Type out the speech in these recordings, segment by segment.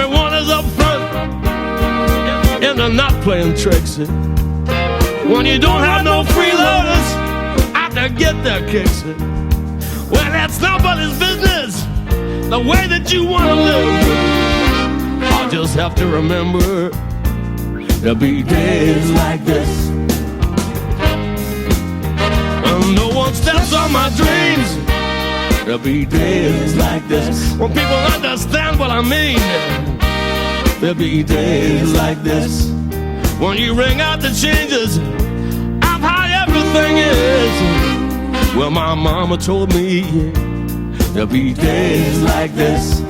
everyone is up front and they're not playing tricks. When you don't have no freeloaders out to get their kicks, well, that's nobody's business, the way that you want to live. I just have to remember there'll be days like this, when no one steps on my dreams. There'll be days like this, when people understand what I mean. There'll be days like this, when you ring out the changes of how everything is. Well, my mama told me there'll be days like this.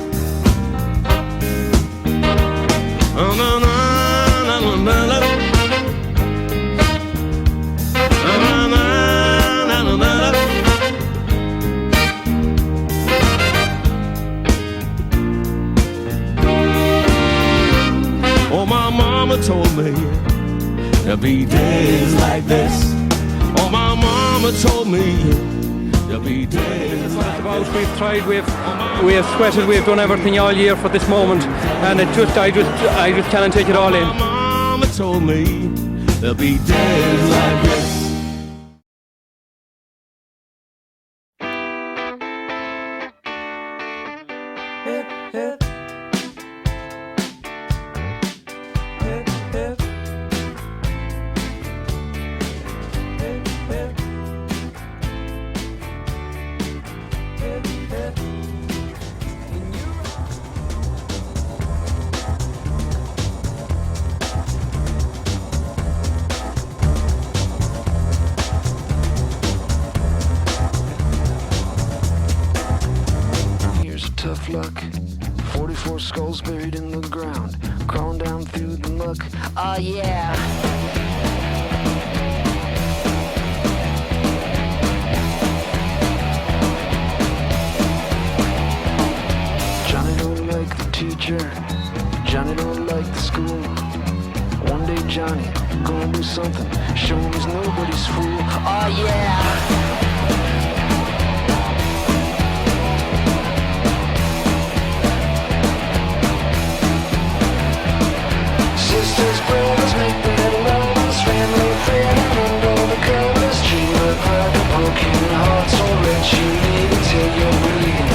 Oh, my mama told me there'll be days like this. Oh, my mama told me there'll be days like this. We've tried, we have sweated, we've done everything all year for this moment, and I just can't take it all in. My mama told me there'll be days like this. Tough luck, 44 skulls buried in the ground, crawling down through the muck. Oh yeah. Johnny don't like the teacher, Johnny don't like the school. One day Johnny gonna do something, show him he's nobody's fool. Oh yeah. Sisters, brothers, make better lovers, family, friend, under the covers, dream of the broken hearts, or let you live until you're bleeding.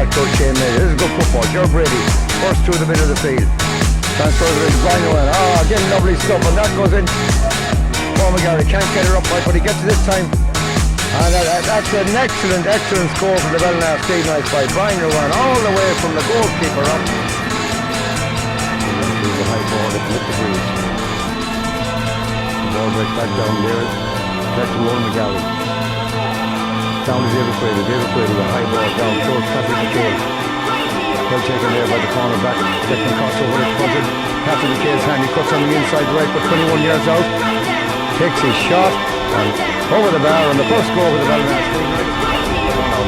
back to Shane Miller. This is good football. Joe Brady, first through the middle of the field. Transfers it to Brian Owen. Again, lovely stuff, and that goes in. Paul McGarry can't get her up right, but he gets it this time. And that's an excellent score from the Ballina Stephenites by Brian Owen, all the way from the goalkeeper up. The high ball that hit the breeze. The ball breaks back down there. Back to Paul McGarry. Down to David Brady. David Brady, a high ball down towards Patrick McHale. Well taken there by the corner back. Declan Costa over it, punted. Patrick McHale's hand, he cuts on the inside right, but 21 yards out. Takes his shot and over the bar, and the first goal with the Ballina Stephenites.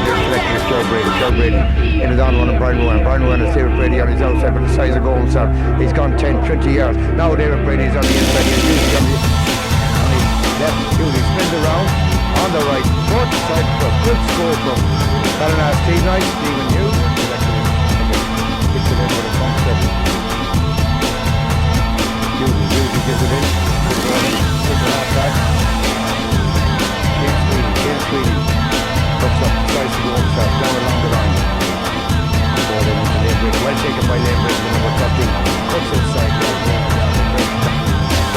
Here collecting is Joe Brady. Joe Brady in it on one of Brian Owen. Brian Owen is David Brady on his outside, but the size of goal himself. He's gone 10, 20 yards. Now David Brady's on the inside. He's usually on the left. He spins around on the right. Fourth side for a good score from Ballina Stephenites. Stephen Hughes kicks it in with a front step. Hughes gives it in. Takes it half back. James Sweeney looks up, tries to go himself down along the line. Ball in into Lane Brady. Well taken by Lane Brady, the number 13. Cuts inside.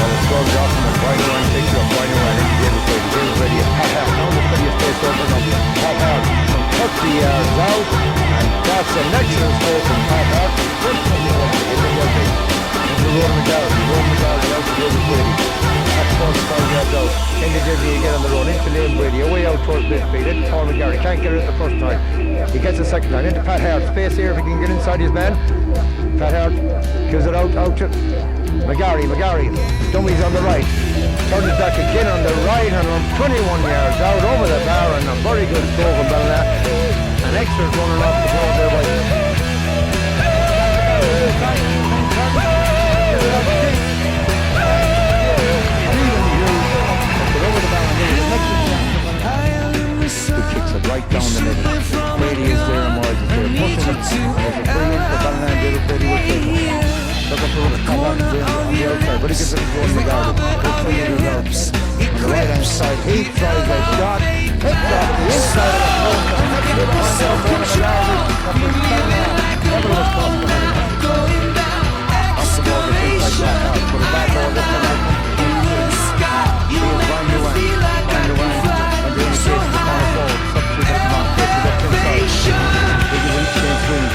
Well, it scores off from the Brian Owen, takes it up. Brian Owen into David Brady. David Brady at Pat Hart. Now the prettiest space open up. Pat Hart from 30 yards out. And that's an excellent score from Pat Hart. Good from the rugby. Into Rowan McGarry. Rowan McGarry out to David Brady. That's 45 yards out. Into David again on the run. Into Lane Brady. Away out towards midfield. Into Paul McGarry. Can't get it the first time. He gets the second time. Into Pat Hart. Space here if he can get inside his man. Pat Hart gives it out to McGarry. Dummies on the right. Turns it back again on the right and on 21 yards out over the bar, and a very good score from Ballina. An extra running off the ball there by Two kicks it right down the middle. Brady is there and Moyes is there. Pushing it. There's a brilliant for Ballina and David Brady will take it. Looking for the on the outside, but he gives it to Rowan McGarry. On the right hand side, he tries a shot. Hits off the inside of the post. Never was caught behind it. Off the ball, gets inside back out. Put it back over this one out. He is Brian Owen. And the indication the corner forward. Substitute that man. Takes it up inside. Big win,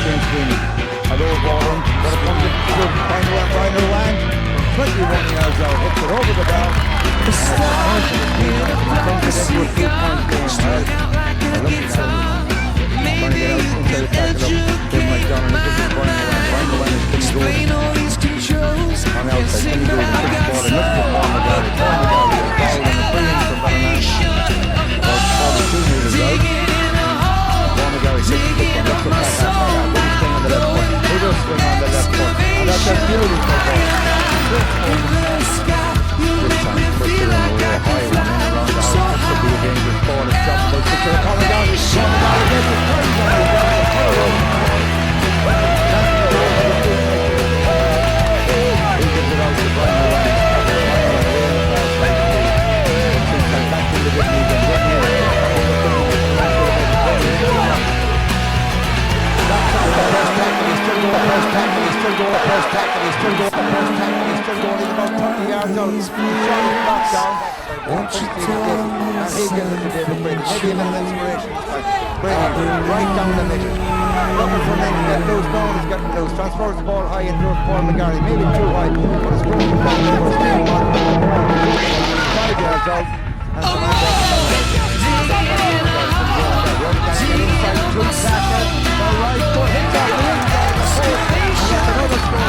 Shane Sweeney. And over him, but it comes in good. Brian Owen, 21 yards out, hits it over the bar. It comes into a 2-point game. And looking at it, trying to get out inside the tackle up. Dave McDonald, and this is Brian Owen. Brian Owen is Kenny Gordon. On the outside, Kenny Gordon takes the ball and looks for Paul McGarry. Paul McGarry is fouled and a brilliant from Ballina. About 42 metres out. Paul McGarry takes the kick and looks for Pat Hart. On the left foot. He does swing on the left foot. And that's a beautiful ball. This time, puts it in a real high one in around the house. This could be a dangerous ball. It's dropped about 6 or coming down. He's coming down again. He's coming down. He gives it out to Brian Owen. Back to the Whitney again. He's still going. He's about 30 yards out. He's shot his back down. And he gives it to David Brady. Maybe a little inspiration. Brady right down the middle. Looking for him to get loose. No one is getting loose. Transfers the ball high into Paul McGarry. Maybe too high. But it's going to back there. Still 5 yards out. And the man inside two tackles. The right foot hits out the inside. And another score.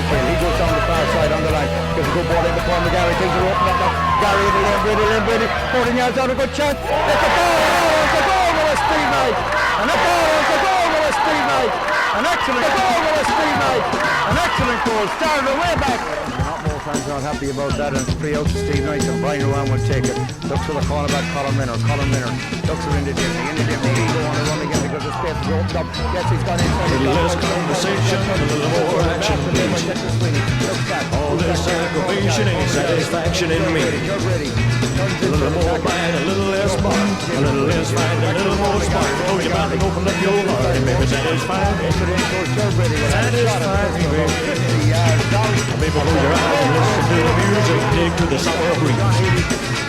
He goes down the far side on the line. Gives a good ball into Paul McGarry. Things are open up now. Gary into Lane Brady. 14 yards out, a good chance. It's a goal! It's a goal! goal. Started away back. Not more fans not happy about that, and it's free out to Steve Knight, and Brian Rowan will take it. Looks for the cornerback, Colin Minner. Looks for in the Dimmy. He go on the run again because the space is opened up. Yes, he's gone inside. A little less conversation, a little more action, please. All this aggravation ain't satisfaction in me. A little more bite, a little less bark, a little less fight, a little more spark. Close your mouth and open up your heart, and maybe satisfy me. Satisfy me, baby. Baby, close your eyes and listen to the music, dig to the summer breeze.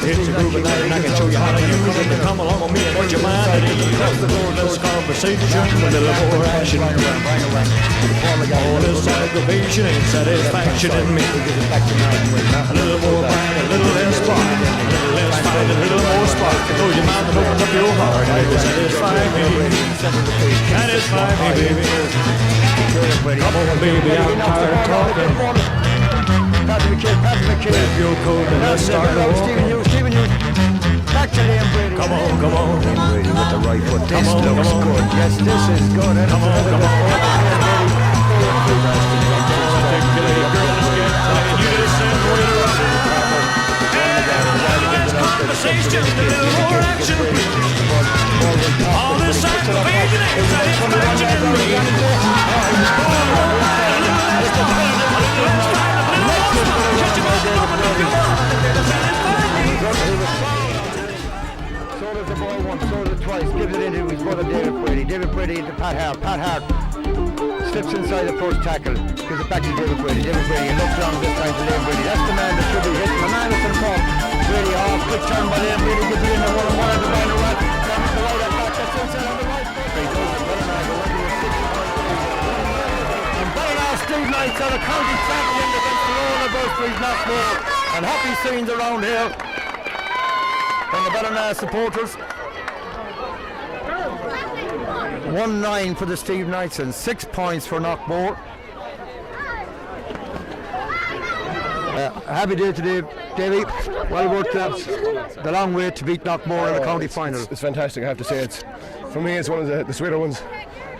It's a groovy night and I can show you how to use it. Come along with me and put your mind at ease. Less conversation, a little more action. All this aggravation ain't satisfaction in me. A little more bite, a little less spark, a little less fight, a little more spark. Close your mouth and open up your heart. Baby, satisfy me. Satisfy me, baby. Come on, baby, I'm tired of talking. Grab your coat and let's start walking. Stephen Hughes. Back to Liam Brady. Come on. Liam Brady with the right foot. This looks good. Yes, this is good. Come on. Articulate, girl, let's get tight. You just send way to run. Conversation, a little more action. All this aggravation ain't satisfaction in me. So does the ball once, so does it twice. Gives it into his brother David Brady. David Brady into Pat Hart. Pat Hart slips inside the first tackle. Gives it back to David Brady. David Brady looks down this time to Liam Brady. That's the man that should be hitting. The man is in front. Brady off. Quick turn by Liam Brady. Gives it in the one-on-one at the Ballina right. Down to the right at back. That's inside on the right. He goes to Ballina. And Ballina Steve Knight are the county champion against the Royal Bursaries Knockmore. And happy scenes around here. And the Ballina supporters. 1-9 for the Steve Knights and 6 points for Knockmore. Happy day today, Davey. Well worth the long way to beat Knockmore in the county final. It's fantastic, I have to say. It's for me, it's one of the sweeter ones.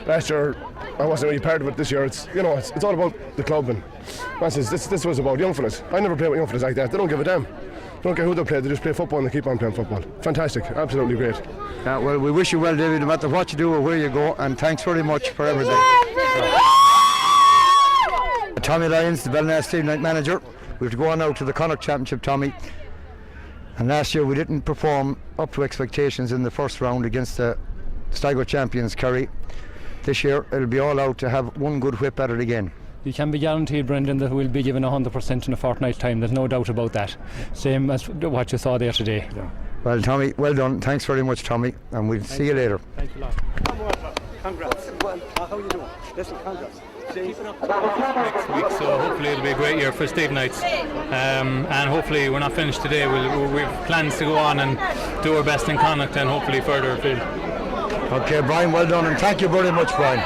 Last year, I wasn't really part of it. This year, it's all about the club, and this was about young fellas. I never played with young fellas like that. They don't give a damn. They don't care who they play. They just play football and they keep on playing football. Fantastic, absolutely great. Well, we wish you well, David, no matter what you do or where you go, and thanks very much for everything. Tommy Lyons, the Ballina Steve Knight manager. We have to go on now to the Connacht Championship, Tommy. And last year we didn't perform up to expectations in the first round against the Sligo champions, Kerry. This year it'll be all out to have one good whip at it again. You can be guaranteed, Brendan, that we'll be given 100% in a fortnight's time. There's no doubt about that. Same as what you saw there today. Yeah. Well, Tommy, well done. Thanks very much, Tommy, and we'll see you later. Thanks a lot. Congrats. How are you doing? Listen, congrats. Next week, so hopefully it'll be a great year for Steve Knights, and hopefully we're not finished today. We've plans to go on and do our best in Connacht and hopefully further afield. Okay, Brian, well done, and thank you very much, Brian.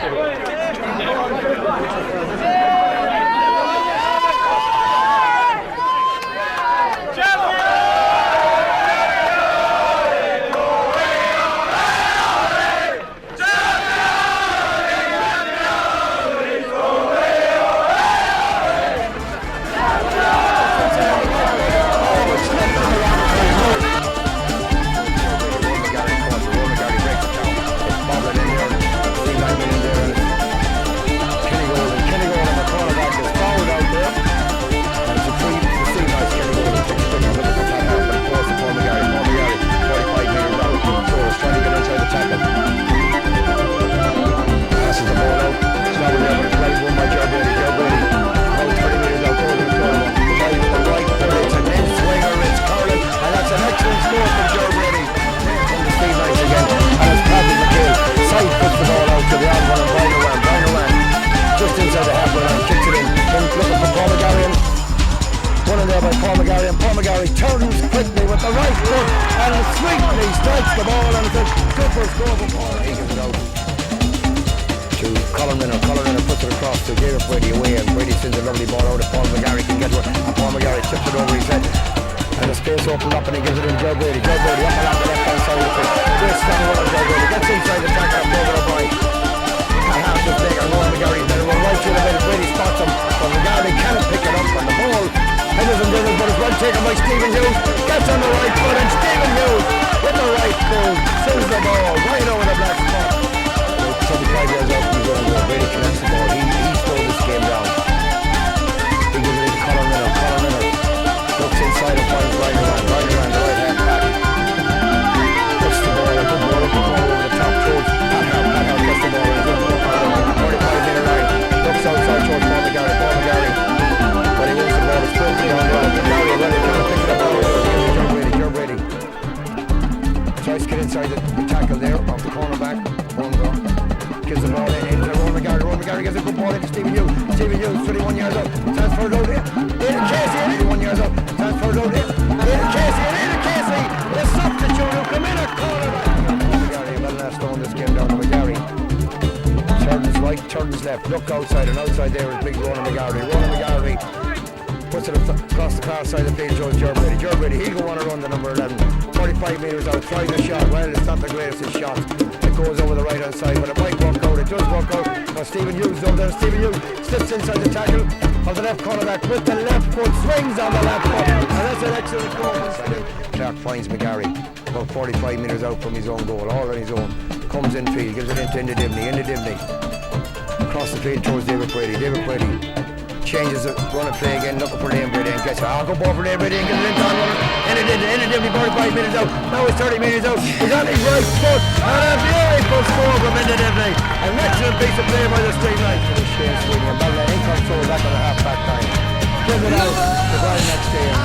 Paul McGarry turns quickly with the right foot and sweetly strikes the ball, and it's a super score for Paul. He gives it out to Colin Minner. Colin Minner puts it across to David Brady away, and Brady sends a lovely ball out. If Paul McGarry can get to it, and Paul McGarry tips it over his head, and the space opened up, and he gives it in Joe Brady. Joe Brady up along the left hand side of the pitch. Great standing one of Joe Brady. Gets inside the tackle of Paul McGarry. And half the leg on Paul McGarry. Then run right through the middle. Brady spots him, but McGarry Here's the ball, right over the black spot. 25 yards out from his own goal. Brady collects the ball. He slowed this game down. He gives it to Conor Miller. Conor Miller looks inside and finds Ryan around the right hand back. Puts the ball, a good ball up the corner over the top towards Pat Hart. Pat Hart gets the ball and a good ball on the 45-meter line. Looks outside towards Paul McGarry. Paul McGarry. But he wins the ball. It's broken down the line. McGarry really trying to pick it up. Joe Brady. Tries to get inside the tackle there off the cornerback. One goal. Gives the ball in to Rowan McGarry. Rowan McGarry gives a good ball into Stephen Hughes. Stephen Hughes, 21 years old. Transfers out here. Aidan Casey, 21 years old. Transfers out here. Aidan Casey. The substitute who come in a cornerback. McGarry, Ballina throwing this game down to McGarry. Turns right, turns left. Look outside, and outside there is big Rowan McGarry. Rowan McGarry puts it across the far side of the field towards Joe Brady. Joe Brady, he'll go on a run to number 11. 45 metres out, tries a shot. Well, it's not the greatest of shots. It goes over the right hand side, but it might work out. It does work out. Now Stephen Hughes over there. Stephen Hughes slips inside the tackle of the left cornerback with the left foot, swings on the left foot, and that's an excellent goal. Clark finds McGarry about 45 metres out from his own goal, all on his own. Comes in field, gives it into Dimney. Across the field towards David Brady. David Brady changes it, run a play again, looking for Liam Brady and gets it. I'll go ball for Liam Brady and gets it into the runner. Into Dimney, 45 minutes out. Now it's 30 minutes out. He's on his right foot and a beautiful score from into Dimney. An excellent piece of play by the Stephenites. Shane Sweeney and Ballina in control back on the half-back line. Gives it out to Ryan next day to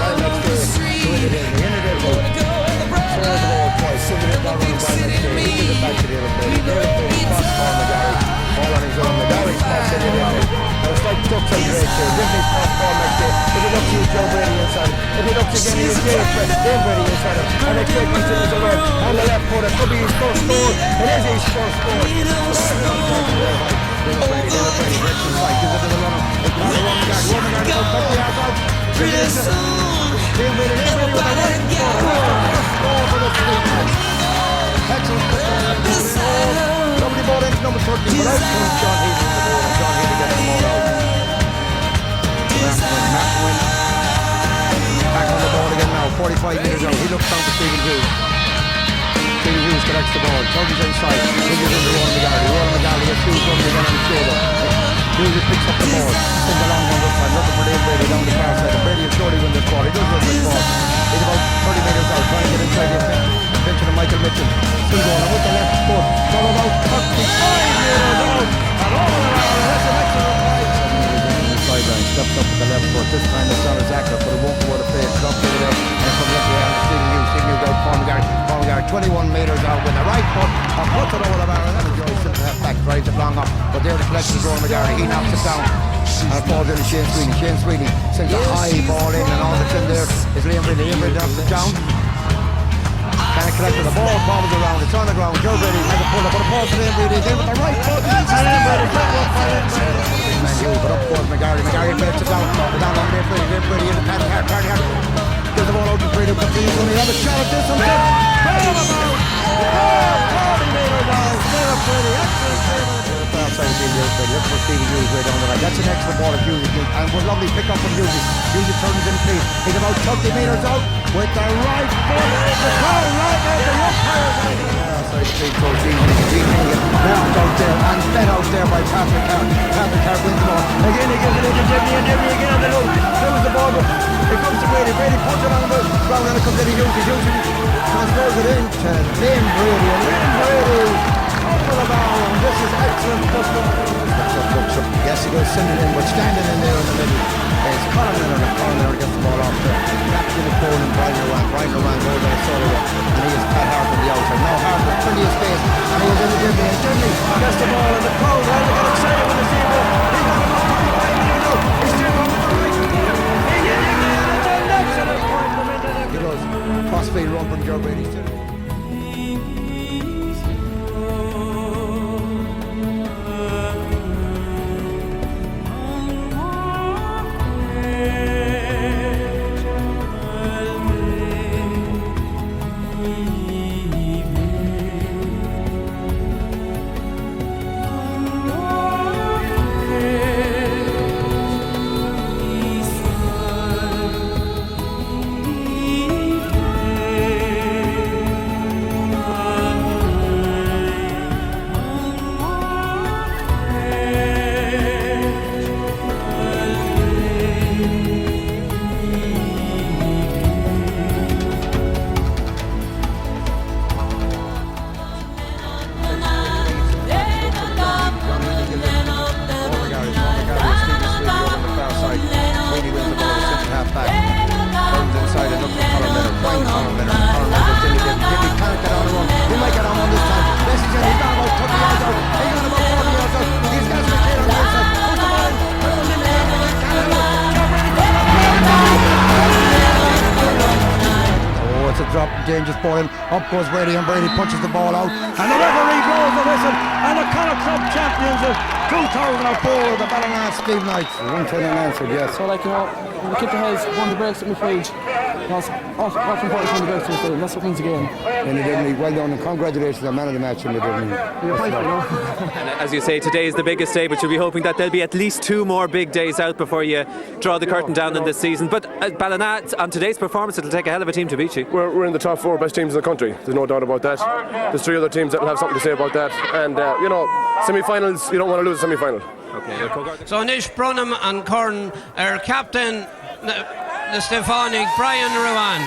into Dimney. Throws the ball twice, singing it down on the Ryan next day. He gives it back to David Brady. David Brady spots Paul McGarry. All on his own. McGarry spots into Dimney. It's like ducks and drakes here. Dimney spots Paul next day. If he looks, Joe Brady inside. If he looks again, he's David Brady inside him. And next day continues the run on the left foot. It could be his first goal. It is his first goal. David Brady gets inside, gives it to the runner. It's not a run guard. Rowan McGarry goes 50 yards out. David Brady with a right foot. Score for the Stephenites. Excellent football. Nobody bought into number 13, but out comes John Healy with the ball, and John Healy gets the ball out. Matt Wynn back on the ball again now, 45 metres out. He looks down to Stephen Hughes. Stephen Hughes collects the ball, turns inside, fingers into Rowan McGarry. Rowan McGarry gets Hughes running again on his shoulder. Hughes picks up the ball, sends a long one this time, looking for Liam Brady down the far side. And Brady will surely win this ball. He does win this ball. He's about 30 metres out, trying to get inside the attention of Michael Mitchell. Still going with the left foot, from about 35 metres out, and all around, that's an excellent play. Sideline, steps up with the left foot. This time it's not a Zachar, but it won't go to play. It's up over there, and comes up there, and Stephen Hughes out, Paul McGarry, 21 metres out with the right foot, and puts it over the bar, and then enjoys sitting half back, drives it long up, but there the collection is Rowan McGarry. He knocks it down, and it falls into Shane Sweeney. Shane Sweeney sends a high ball in, and all that's in there is Liam Brady. Liam Brady knocks it down. Kind of collected the ball, bombs around, it's on the ground. Joe Brady has a pull up, but a ball to Liam Brady again with the right foot, and Liam Brady got one for Liam Brady. But up goes McGarry. McGarry makes it down on Liam Brady. Liam Brady in the Paddy Hart. Gives the ball out to Brady, but he's going to have a shot at this one. Outside the field, looking for Stephen Hughes way down the line. That's an excellent ball of Hughes, and was lovely pick up from Hughes. Hughes turns in field. He's about 30 metres out with the right foot. The ball right out the umpire. Outside the field, towards Gene walked out there and fed out there by Patrick Hart. Patrick Hart wins the ball. Again, he gives it into Dimney, and Dimney again on the loop. Throws the ball. It comes to Brady. Brady puts it on the ground, and it comes into Hughes. Hughes transfers it into Liam Brady. And Liam Brady up for the ball, and this is excellent football. Yes, he goes sending in, but standing in there in the middle is Conor Miller, and Conor Miller gets the ball off there. Captain of Cole and Brian Oran goes on a solo, and he is Pat Hart on the outside. Now Hart with plenty of space, and he is in the Dimney, and Dimney gets the ball, and the crowd all get excited when they see him. He's got about 45 minutes out. He's still on the right. He gets it, and it's an excellent point from into the... He goes, cross-field run from Joe Brady. dangerous ball in. Up goes Brady, and Brady punches the ball out. And the referee blows the whistle. And the Connacht Club champions of 2004, the Ballina Stephenites. 110 unanswered, yes. So, like, you know, we kick the heads, won the breaks at midfield. What's important from the breaks at midfield? That's what wins the game. And they did me well done, and congratulations on man of the match. And they did me. And as you say, today is the biggest day, but you'll be hoping that there'll be at least 2 more big days out before you draw the curtain down in this season. But Ballina, on today's performance, it'll take a hell of a team to beat you. We're in the top 4 best teams in the country. There's no doubt about that. There's 3 other teams that will have something to say about that. And you know, semi-finals, you don't want to lose a semi-final. Okay. So Nish Brunham and Curran, our captain, the Stephanic, Brian Rowan.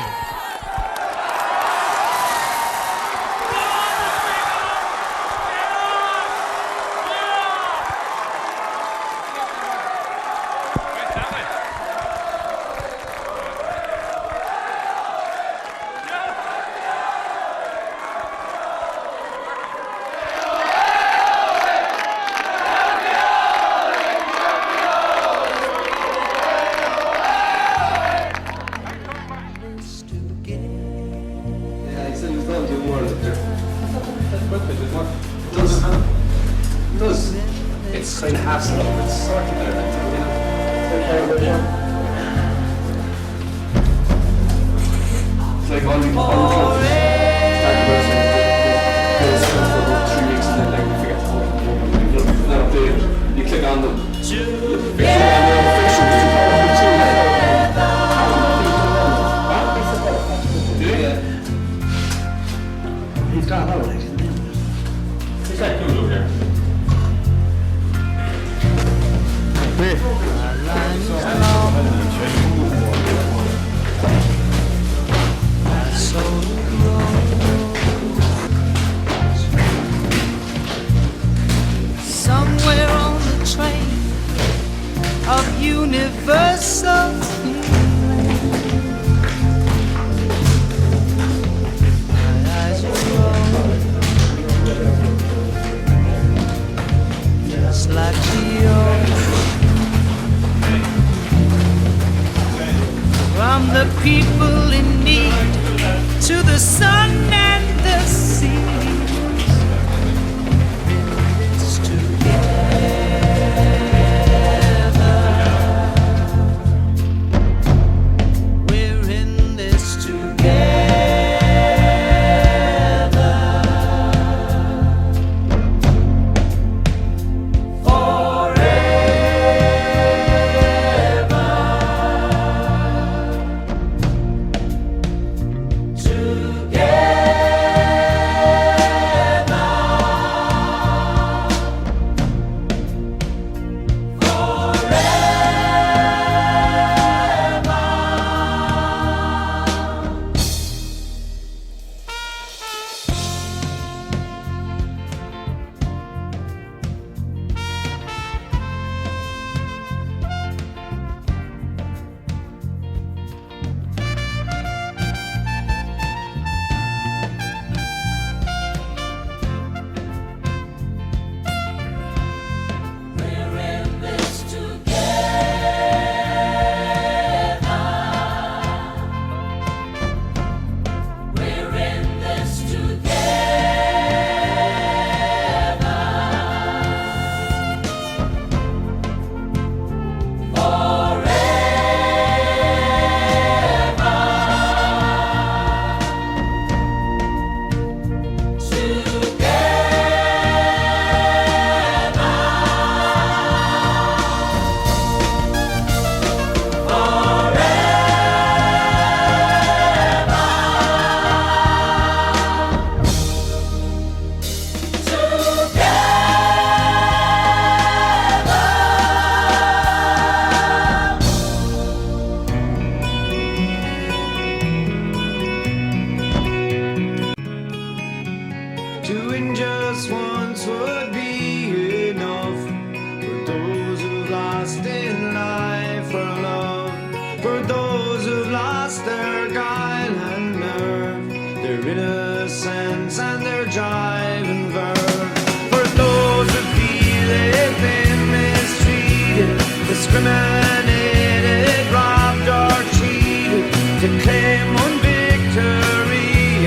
It's kind of hassle, it's circular, it's like all the clubs start conversing, for about 3 weeks and then like, we forget to hold them. They're not updated. You click on them. He's got holidays. He's got cool over there. Somewhere on the train of universal feeling, my eyes roll just like yours. From the people in need to the sun and the sea. Doing just once would be enough for those who've lost in life for love, for those who've lost their guile and nerve, their innocence and their jive and verve, for those who feel they've been mistreated, discriminated, robbed or cheated, to claim one victory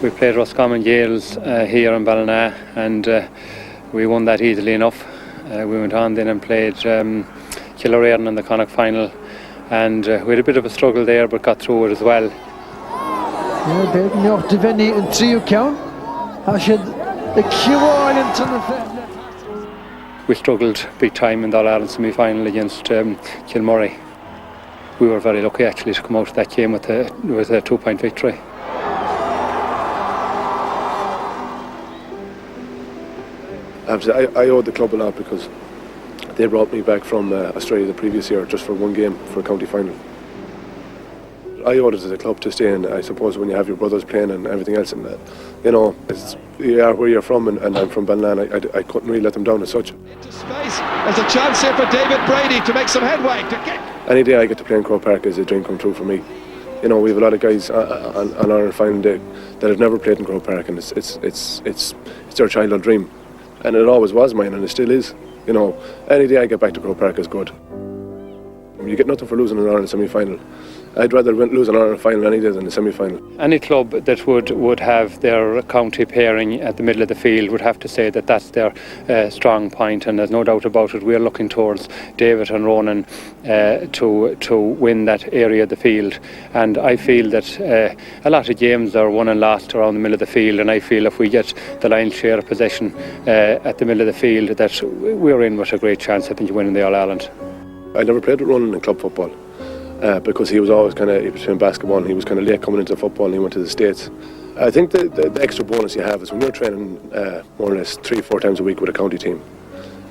We played Roscommon Gales here in Ballina, and we won that easily enough. We went on then and played Killereran in the Connacht final, and we had a bit of a struggle there but got through it as well. Ja, beiden nog te winnen in trio count. Als je de Q-Oil in We struggled big time in the All-Ireland semi-final against Kilmurray. We were very lucky actually to come out of that game with a 2-point victory. I owed the club a lot because they brought me back from Australia the previous year just for one game for a county final. I owed it to the club to stay in. I suppose when you have your brothers playing and everything else, and you know, you are where you're from, and I'm from Ballina. I couldn't really let them down as such. Into space. There's a chance here for David Brady to make some headway. Any day I get to play in Croke Park is a dream come true for me. You know, we have a lot of guys on our final day that have never played in Croke Park, and it's their childhood dream, and it always was mine, and it still is. You know, any day I get back to Croke Park is good. You get nothing for losing an Ireland semi-final. I'd rather lose an Ireland final any day than the semi-final. Any club that would have their county pairing at the middle of the field would have to say that that's their strong point, and there's no doubt about it. We're looking towards David and Ronan to win that area of the field, and I feel that a lot of games are won and lost around the middle of the field, and I feel if we get the lion's share of possession at the middle of the field, that we're in with a great chance, I think, of winning the All-Ireland. I never played with Ronan in club football. Because he was always he was playing basketball, and he was kind of late coming into football, and he went to the States. I think the extra bonus you have is when you're training more or less 3-4 times a week with a county team,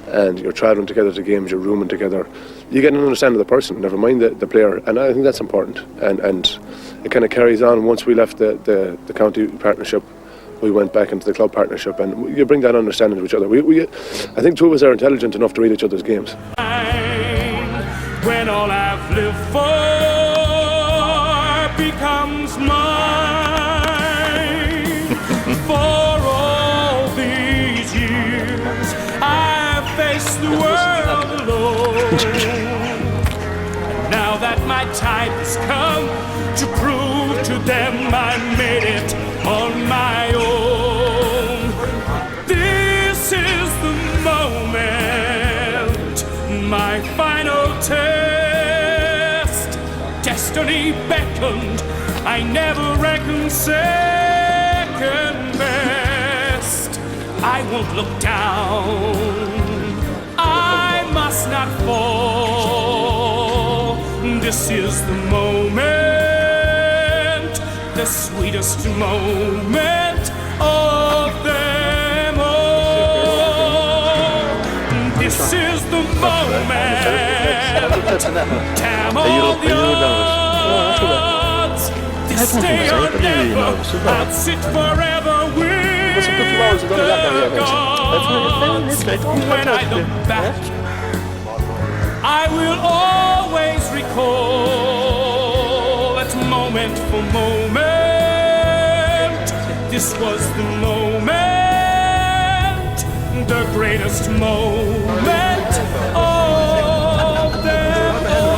and you're travelling together to games, you're rooming together, you get an understanding of the person, never mind the player, and I think that's important. And it kind of carries on. Once we left the county partnership, we went back into the club partnership, and you bring that understanding to each other. I think two of us are intelligent enough to read each other's games. When all I've lived for becomes mine. For all these years I've faced the world alone. And now that my time has come to prove to them I made it on my own. This is the moment, my final test. Destiny beckoned, I never reckoned second best. I won't look down, I must not fall. This is the moment, the sweetest moment of them all. This is the moment. Damn all the odds. This day or never, I'll sit forever with the gods. When I look back, I will always recall that moment for moment. This was the moment, the greatest moment of them all.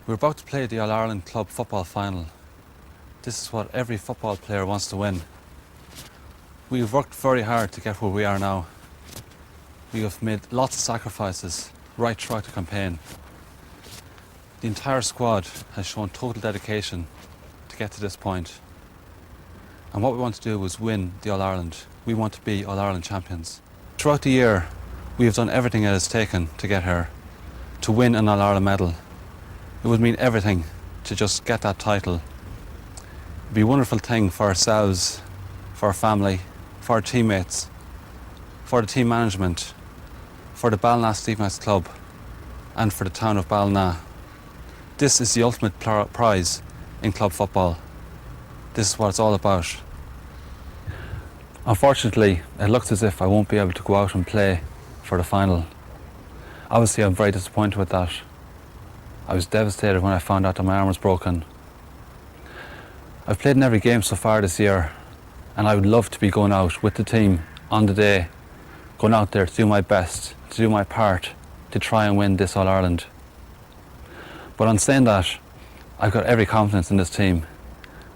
We're about to play the All-Ireland Club Football Final. This is what every football player wants to win. We've worked very hard to get where we are now. We have made lots of sacrifices right throughout the campaign. The entire squad has shown total dedication to get to this point. And what we want to do is win the All-Ireland. We want to be All-Ireland champions. Throughout the year, we have done everything it has taken to get here, to win an All-Ireland medal. It would mean everything to just get that title. It'd be a wonderful thing for ourselves, for our family, for our teammates, for the team management, for the Ballina Stephenites club, and for the town of Ballina. This is the ultimate prize in club football. This is what it's all about. Unfortunately, it looks as if I won't be able to go out and play for the final. Obviously, I'm very disappointed with that. I was devastated when I found out that my arm was broken. I've played in every game so far this year, and I would love to be going out with the team on the day, going out there to do my best, to do my part, to try and win this All-Ireland. But on saying that, I've got every confidence in this team,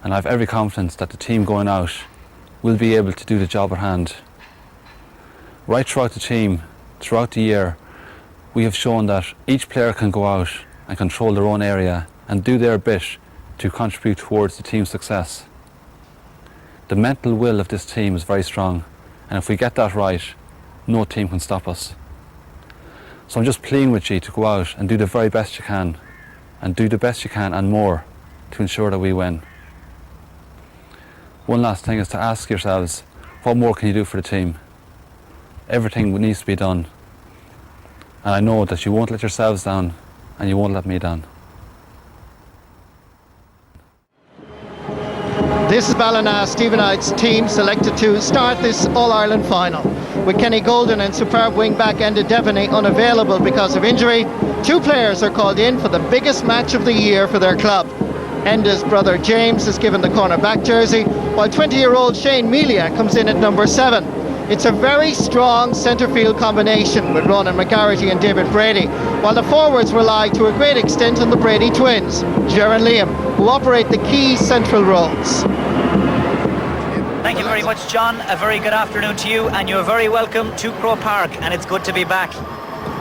and I've every confidence that the team going out will be able to do the job at hand. Right throughout the team, throughout the year, we have shown that each player can go out and control their own area and do their bit to contribute towards the team's success. The mental will of this team is very strong, and if we get that right, no team can stop us. So I'm just pleading with you to go out and do the very best you can, and do the best you can and more to ensure that we win. One last thing is to ask yourselves, what more can you do for the team? Everything needs to be done, and I know that you won't let yourselves down and you won't let me down. This is Ballina Stephenites team selected to start this All-Ireland final. With Kenny Golden and superb wing-back Enda Devaney unavailable because of injury, 2 players are called in for the biggest match of the year for their club. Enda's brother James is given the corner-back jersey, while 20-year-old Shane Melia comes in at number 7. It's a very strong centre-field combination with Ronan McGarity and David Brady, while the forwards rely to a great extent on the Brady twins, Ger and Liam, who operate the key central roles. Thank you very much, John. A very good afternoon to you, and you're very welcome to Croke Park, and it's good to be back.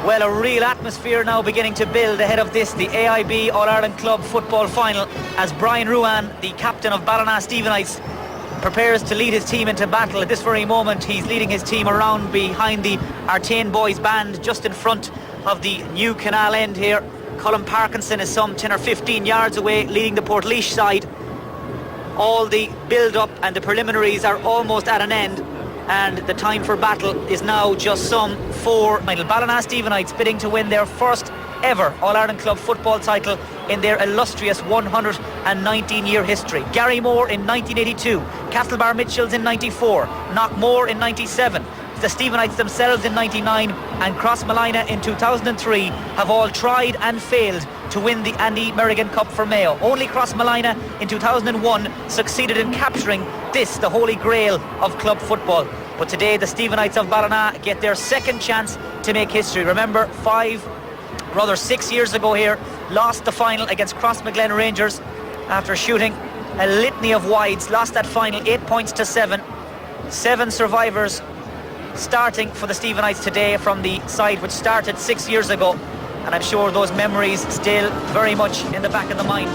Well, a real atmosphere now beginning to build ahead of this, the AIB All-Ireland Club Football Final, as Brian Ruan, the captain of Ballina Stephenites, prepares to lead his team into battle. At this very moment, he's leading his team around behind the Artane Boys band, just in front of the new canal end here. Colin Parkinson is some 10 or 15 yards away, leading the Portlaoise side. All the build-up and the preliminaries are almost at an end, and the time for battle is now just some 4. Ballina Stephenites bidding to win their first ever All-Ireland Club football title in their illustrious 119-year history. Gary Moore in 1982, Castlebar Mitchells in 94, Knockmore in 97, the Stephenites themselves in 99, and Crossmolina in 2003 have all tried and failed to win the Andy Merrigan Cup for Mayo. Only Crossmolina in 2001 succeeded in capturing this, the holy grail of club football. But today the Stephenites of Ballina get their second chance to make history. Remember, 6 years ago here, lost the final against Crossmaglen Rangers after shooting a litany of wides, lost that final 8 points to 7. 7 survivors starting for the Stephenites today from the side which started 6 years ago, and I'm sure those memories still very much in the back of the mind.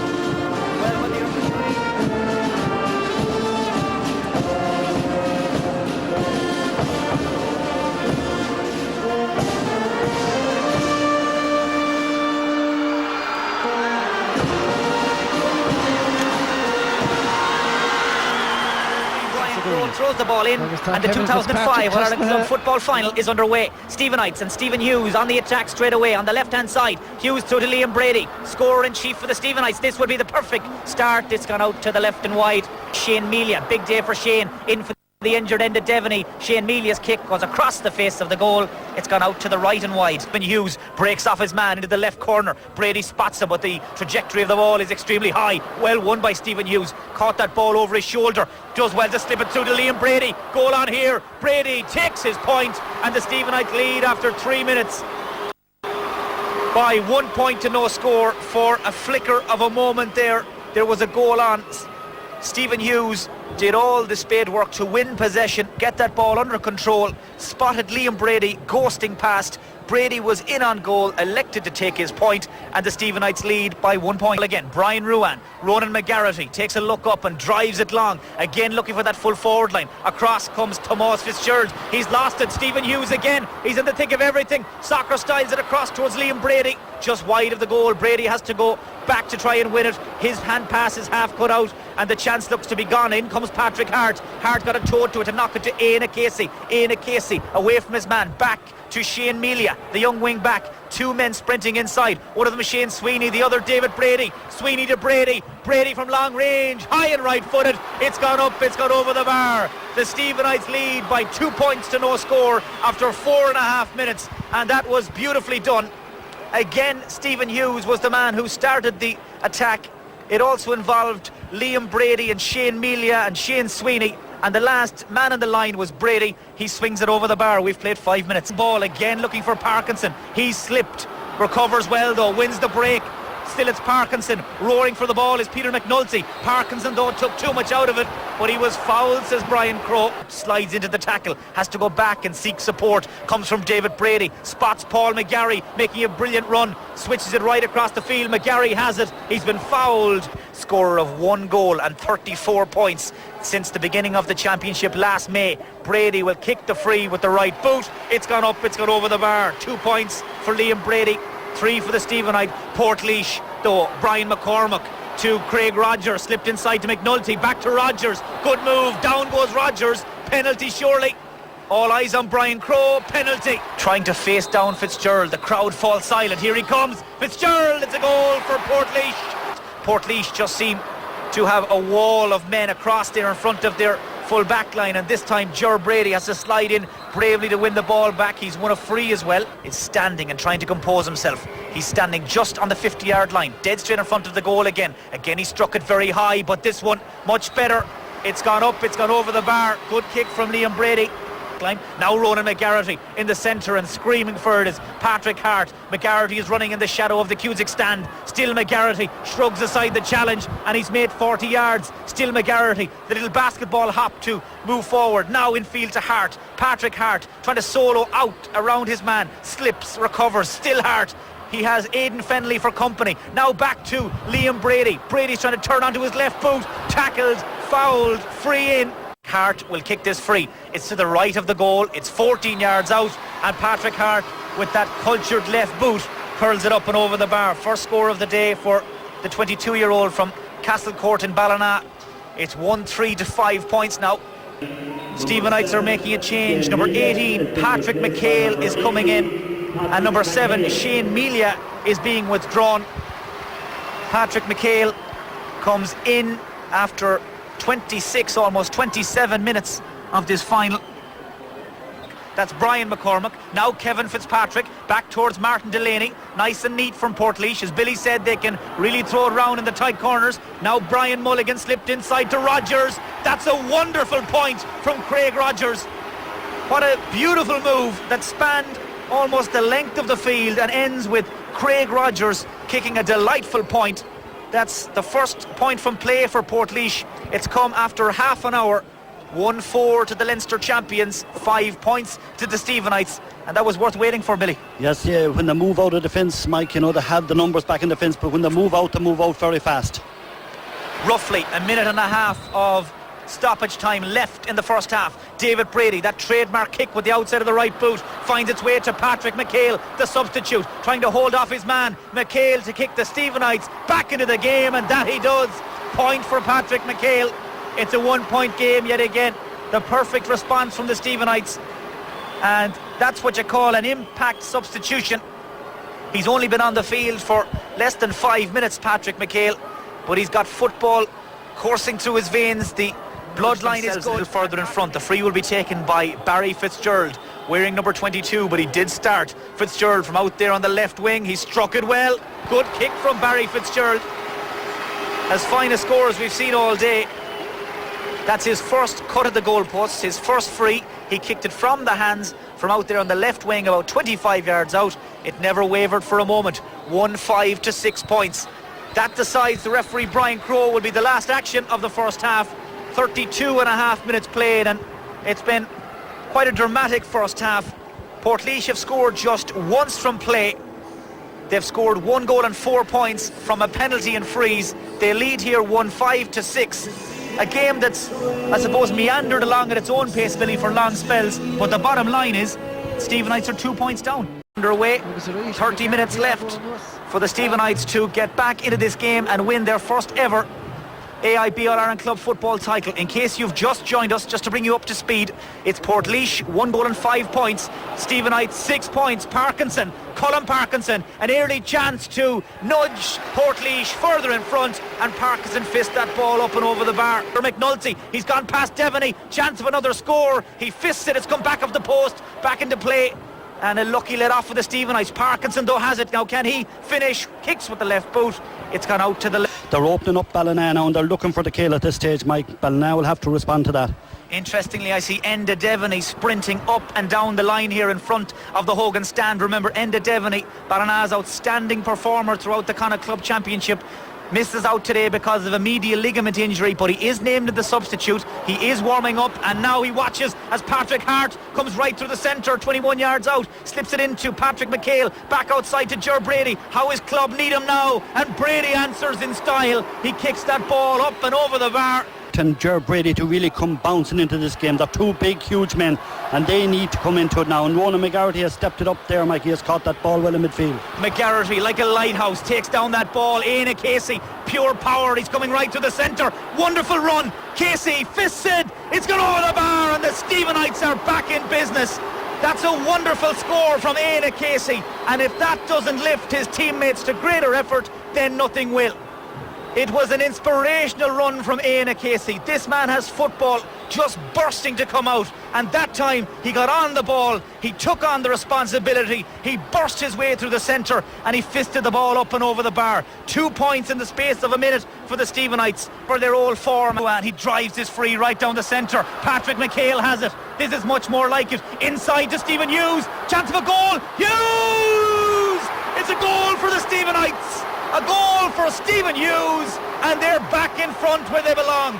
Throws the ball in, and the 2005 All-Ireland Club Football Final is underway. Stephenites and Stephen Hughes on the attack straight away on the left-hand side. Hughes through to Liam Brady, scorer-in-chief for the Stephenites. This would be the perfect start. It's gone out to the left and wide. Shane Melia, big day for Shane, in for the injured Enda Devaney. Shane Melia's kick goes across the face of the goal. It's gone out to the right and wide. Ben Hughes breaks off his man into the left corner. Brady spots him, but the trajectory of the ball is extremely high. Well won by Stephen Hughes. Caught that ball over his shoulder. Does well to slip it through to Liam Brady. Goal on here. Brady takes his point, and the Stephenites lead after 3 minutes by 1 point to no score. For a flicker of a moment there was a goal on. Stephen Hughes did all the spade work to win possession, get that ball under control, spotted Liam Brady ghosting past. Brady was in on goal, elected to take his point, and the Stephenites lead by 1 point. Again, Brian Ruan, Ronan McGarity takes a look up and drives it long, again looking for that full forward line. Across comes Tomas Fitzgerald, he's lost it. Stephen Hughes again, he's in the thick of everything. Soccer styles it across towards Liam Brady, just wide of the goal. Brady has to go back to try and win it. His hand pass is half cut out, and the chance looks to be gone. In comes Patrick Hart. Hart got a toe to it to knock it to Éanna Casey. Éanna Casey away from his man, back to Shane Melia, the young wing back. 2 men sprinting inside. One of them is Shane Sweeney, the other David Brady. Sweeney to Brady. Brady from long range, high and right footed. It's gone up, it's gone over the bar. The Stephenites lead by 2 points to no score after 4.5 minutes, and that was beautifully done. Again, Stephen Hughes was the man who started the attack. It also involved Liam Brady and Shane Melia and Shane Sweeney. And the last man on the line was Brady. He swings it over the bar. We've played 5 minutes. Ball again looking for Parkinson. He's slipped. Recovers well though. Wins the break. Still it's Parkinson. Roaring for the ball is Peter McNulty. Parkinson though took too much out of it, but he was fouled, says Brian Croke. Slides into the tackle. Has to go back and seek support. Comes from David Brady. Spots Paul McGarry making a brilliant run. Switches it right across the field. McGarry has it. He's been fouled. Scorer of 1 goal and 34 points since the beginning of the championship last May. Brady will kick the free with the right boot. It's gone up, it's gone over the bar. 2 points for Liam Brady, 3 for the Stevenite. Portlaoise though, Brian McCormack to Craig Rogers, slipped inside to McNulty, back to Rogers, good move, down goes Rogers, penalty surely. All eyes on Brian Crowe, penalty. Trying to face down Fitzgerald, the crowd falls silent, here he comes, Fitzgerald, it's a goal for Portlaoise. Portlaoise just seem to have a wall of men across there in front of their full back line, and this time Ger Brady has to slide in bravely to win the ball back. He's won a free as well. Is standing and trying to compose himself. He's standing just on the 50-yard line, dead straight in front of the goal again. Again he struck it very high, but this one much better. It's gone up, it's gone over the bar. Good kick from Liam Brady. Now Ronan McGarrity in the centre and screaming for it is Patrick Hart. McGarrity is running in the shadow of the Cusack stand. Still McGarrity shrugs aside the challenge and he's made 40 yards. Still McGarrity, the little basketball hop to move forward. Now in field to Hart. Patrick Hart trying to solo out around his man. Slips, recovers, still Hart. He has Aidan Fennelly for company. Now back to Liam Brady. Brady's trying to turn onto his left boot. Tackled, fouled, free in. Hart will kick this free. It's to the right of the goal. It's 14 yards out, and Patrick Hart with that cultured left boot curls it up and over the bar. First score of the day for the 22-year-old from Castlecourt in Ballina. It's 1-3 to 5 points now. Stephenites are making a change. Number 18 Patrick McHale is coming in, and number 7 Shane Melia is being withdrawn. Patrick McHale comes in after 26, almost 27 minutes of this final. That's Brian McCormack. Now Kevin Fitzpatrick back towards Martin Delaney. Nice and neat from Portlaoise. As Billy said, they can really throw it around in the tight corners. Now Brian Mulligan slipped inside to Rogers. That's a wonderful point from Craig Rogers. What a beautiful move that spanned almost the length of the field and ends with Craig Rogers kicking a delightful point. That's the first point from play for Portlaoise. It's come after half an hour. 1-4 to the Leinster champions, 5 points to the Stephenites, and that was worth waiting for, Billy. Yes, yeah, when they move out of defence, Mike, you know, they have the numbers back in defence, but when they move out very fast. Roughly a minute and a half of stoppage time left in the first half. David Brady, that trademark kick with the outside of the right boot, finds its way to Patrick McHale, the substitute, trying to hold off his man. McHale to kick the Stephenites back into the game, and that he does. Point for Patrick McHale. It's a 1 point game yet again. The perfect response from the Stephenites, and that's what you call an impact substitution. He's only been on the field for less than 5 minutes, Patrick McHale, but he's got football coursing through his veins. The bloodline is a little further in front. The free will be taken by Barry Fitzgerald, wearing number 22, but he did start. Fitzgerald from out there on the left wing. He struck it well. Good kick from Barry Fitzgerald. As fine a score as we've seen all day. That's his first cut at the goalpost, his first free. He kicked it from the hands from out there on the left wing, about 25 yards out. It never wavered for a moment. 1-5 to 6 points. That decides the referee Brian Crowe will be the last action of the first half. 32 and a half minutes played, and it's been quite a dramatic first half. Portlaoise have scored just once from play. They've scored 1 goal and 4 points from a penalty and freeze. They lead here 1-5 to 6. A game that's, I suppose, meandered along at its own pace, Billy, for long spells. But the bottom line is, Stephenites are 2 points down. Underway, 30 minutes left for the Stephenites to get back into this game and win their first ever AIB All-Ireland Club football title. In case you've just joined us, just to bring you up to speed, it's Portlaoise, 1 goal and 5 points. Stephenites, 6 points. Parkinson, Colin Parkinson, an early chance to nudge Portlaoise further in front, and Parkinson fists that ball up and over the bar. For McNulty, he's gone past Devaney, chance of another score. He fists it, it's come back off the post, back into play. And a lucky let off for the Stephenites. Parkinson though has it. Now can he finish? Kicks with the left boot. It's gone out to the left. They're opening up Ballina now and they're looking for the kill at this stage, Mike. Ballina will have to respond to that. Interestingly, I see Enda Devaney sprinting up and down the line here in front of the Hogan stand. Remember, Enda Devaney, Ballina's outstanding performer throughout the Connacht Club Championship, misses out today because of a medial ligament injury, but he is named as the substitute. He is warming up, and now he watches as Patrick Hart comes right through the centre, 21 yards out, slips it into Patrick McHale, back outside to Ger Brady. How his club need him now? And Brady answers in style. He kicks that ball up and over the bar. And Ger Brady to really come bouncing into this game. They're two big, huge men, and they need to come into it now. And Ronan McGarity has stepped it up there, Mike. He has caught that ball well in midfield. McGarity, like a lighthouse, takes down that ball. Aina Casey, pure power. He's coming right to the centre. Wonderful run. Casey, fisted. It's gone over the bar, and the Stephenites are back in business. That's a wonderful score from Aina Casey. And if that doesn't lift his teammates to greater effort, then nothing will. It was an inspirational run from Aina Casey. This man has football just bursting to come out, and that time he got on the ball, he took on the responsibility, he burst his way through the centre and he fisted the ball up and over the bar. 2 points in the space of a minute for the Stephenites for their old form, and he drives this free right down the centre. Patrick McHale has it. This is much more like it. Inside to Stephen Hughes, chance of a goal. Hughes! It's a goal for the Stephenites. A goal for Stephen Hughes, and they're back in front where they belong.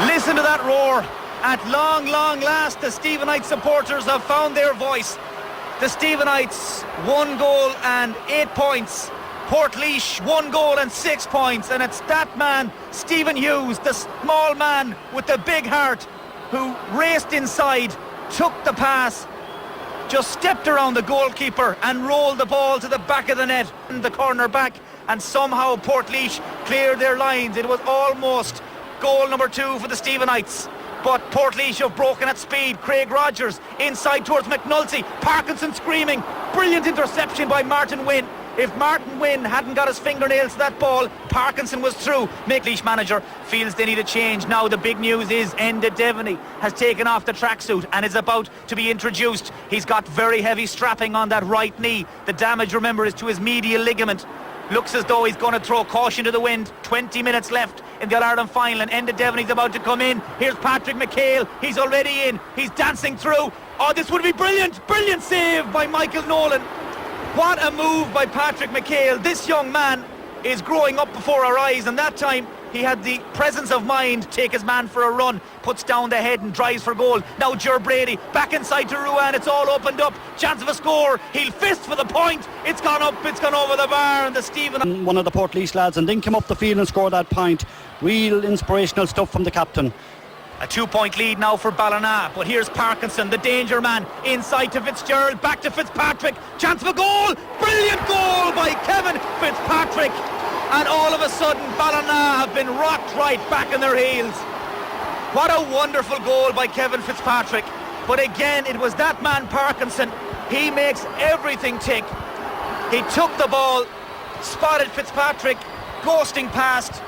Listen to that roar. At long, long last, the Stephenites supporters have found their voice. The Stephenites, 1 goal and 8 points. Portlaoise, 1 goal and 6 points. And it's that man, Stephen Hughes, the small man with the big heart, who raced inside, took the pass, just stepped around the goalkeeper and rolled the ball to the back of the net, the corner back, and somehow Portlaoise cleared their lines. It was almost goal number 2 for the Stephenites, but Portlaoise have broken at speed. Craig Rogers inside towards McNulty, Parkinson screaming, brilliant interception by Martin Wynne. If Martin Wynne hadn't got his fingernails to that ball, Parkinson was through. Portlaoise manager feels they need a change. Now the big news is Enda Devaney has taken off the tracksuit and is about to be introduced. He's got very heavy strapping on that right knee. The damage, remember, is to his medial ligament. Looks as though he's going to throw caution to the wind. 20 minutes left in the All-Ireland final, and Enda Devaney's about to come in. Here's Patrick McHale. He's already in. He's dancing through. Oh, this would be brilliant. Brilliant save by Michael Nolan. What a move by Patrick McHale. This young man is growing up before our eyes, and that time he had the presence of mind to take his man for a run, puts down the head and drives for goal. Now Ger Brady back inside to Ruan. It's all opened up. Chance of a score. He'll fist for the point. It's gone up. It's gone over the bar, and the Stephen, one of the Portlaoise lads, and then came up the field and scored that point. Real inspirational stuff from the captain. A 2-point lead now for Ballina, but here's Parkinson, the danger man, inside to Fitzgerald, back to Fitzpatrick, chance of a goal, brilliant goal by Kevin Fitzpatrick, and all of a sudden Ballina have been rocked right back in their heels. What a wonderful goal by Kevin Fitzpatrick, but again it was that man Parkinson. He makes everything tick. He took the ball, spotted Fitzpatrick, ghosting past,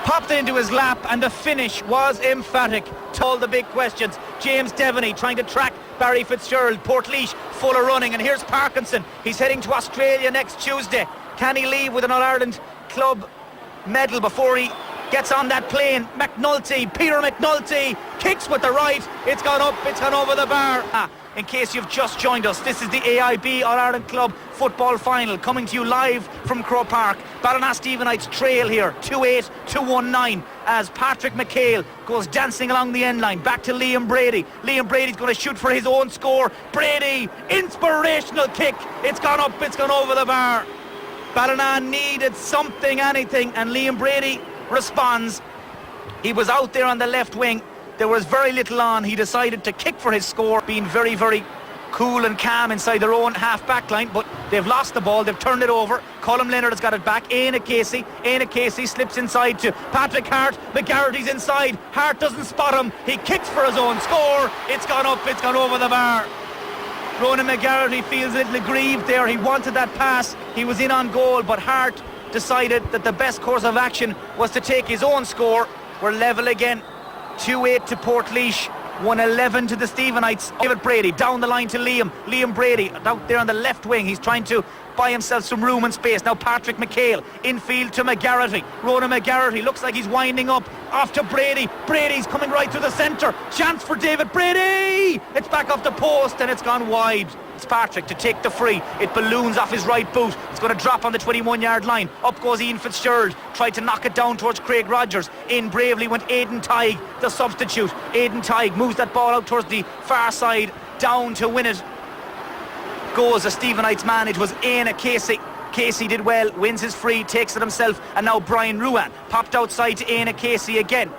popped it into his lap, and the finish was emphatic. To all the big questions. James Devaney trying to track Barry Fitzgerald. Portlaoise full of running, and here's Parkinson. He's heading to Australia next Tuesday. Can he leave with an All-Ireland club medal before he gets on that plane? McNulty, Peter McNulty, kicks with the right. It's gone up, it's gone over the bar. In case you've just joined us, this is the AIB All-Ireland Club Football Final, coming to you live from Croke Park. Ballina Stephenites trail here, 2-8 to 1-9, as Patrick McHale goes dancing along the end line. Back to Liam Brady. Liam Brady's going to shoot for his own score. Brady, inspirational kick. It's gone up, it's gone over the bar. Ballina needed something, anything, and Liam Brady responds. He was out there on the left wing. There was very little on. He decided to kick for his score, being very, very cool and calm inside their own half-back line, but they've lost the ball. They've turned it over. Colm Leonard has got it back. Aina Casey slips inside to Patrick Hart. McGarrity's inside. Hart doesn't spot him. He kicks for his own score. It's gone up. It's gone over the bar. Ronan McGarrity feels a little aggrieved there. He wanted that pass. He was in on goal, but Hart decided that the best course of action was to take his own score. We're level again. 2-8 to Portlaoise. 1-11 to the Stephenites. David Brady down the line to Liam Brady out there on the left wing. He's trying to buy himself some room and space. Now Patrick McHale infield to McGarrity. Ronan McGarrity looks like he's winding up off to Brady. Brady's coming right through the centre. Chance for David Brady. It's back off the post and it's gone wide. It's Patrick to take the free. It balloons off his right boot. It's going to drop on the 21-yard line. Up goes Ian Fitzgerald. Tried to knock it down towards Craig Rogers. In bravely went Aidan Tighe, the substitute. Aidan Tighe moves that ball out towards the far side. Down to win it goes a Stephenites man. It was Éanna Casey. Casey did well, wins his free, takes it himself, and now Brian Ruan popped outside to Éanna Casey again.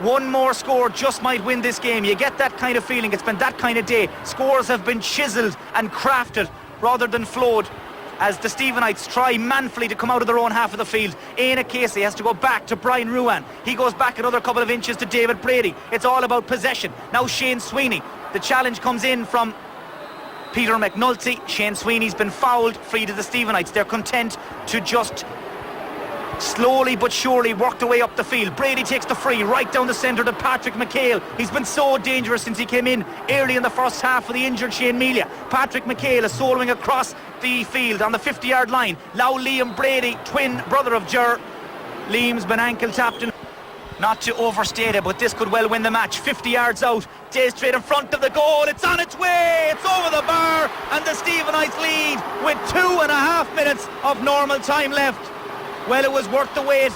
One more score just might win this game. You get that kind of feeling. It's been that kind of day. Scores have been chiselled and crafted rather than flowed as the Stephenites try manfully to come out of their own half of the field. Éanna Casey has to go back to Brian Ruan. He goes back another couple of inches to David Brady. It's all about possession. Now Shane Sweeney. The challenge comes in from Peter McNulty. Shane Sweeney's been fouled, free to the Stephenites. They're content to just slowly but surely work their way up the field. Brady takes the free right down the centre to Patrick McHale. He's been so dangerous since he came in early in the first half for the injured Shane Melia. Patrick McHale is soloing across the field on the 50-yard line. Now Liam Brady, twin brother of Ger. Liam's been ankle tapped. Not to overstate it, but this could well win the match. 50 yards out, stays straight in front of the goal. It's on its way, it's over the bar, and the Stephenites lead with 2.5 minutes of normal time left. Well, it was worth the wait.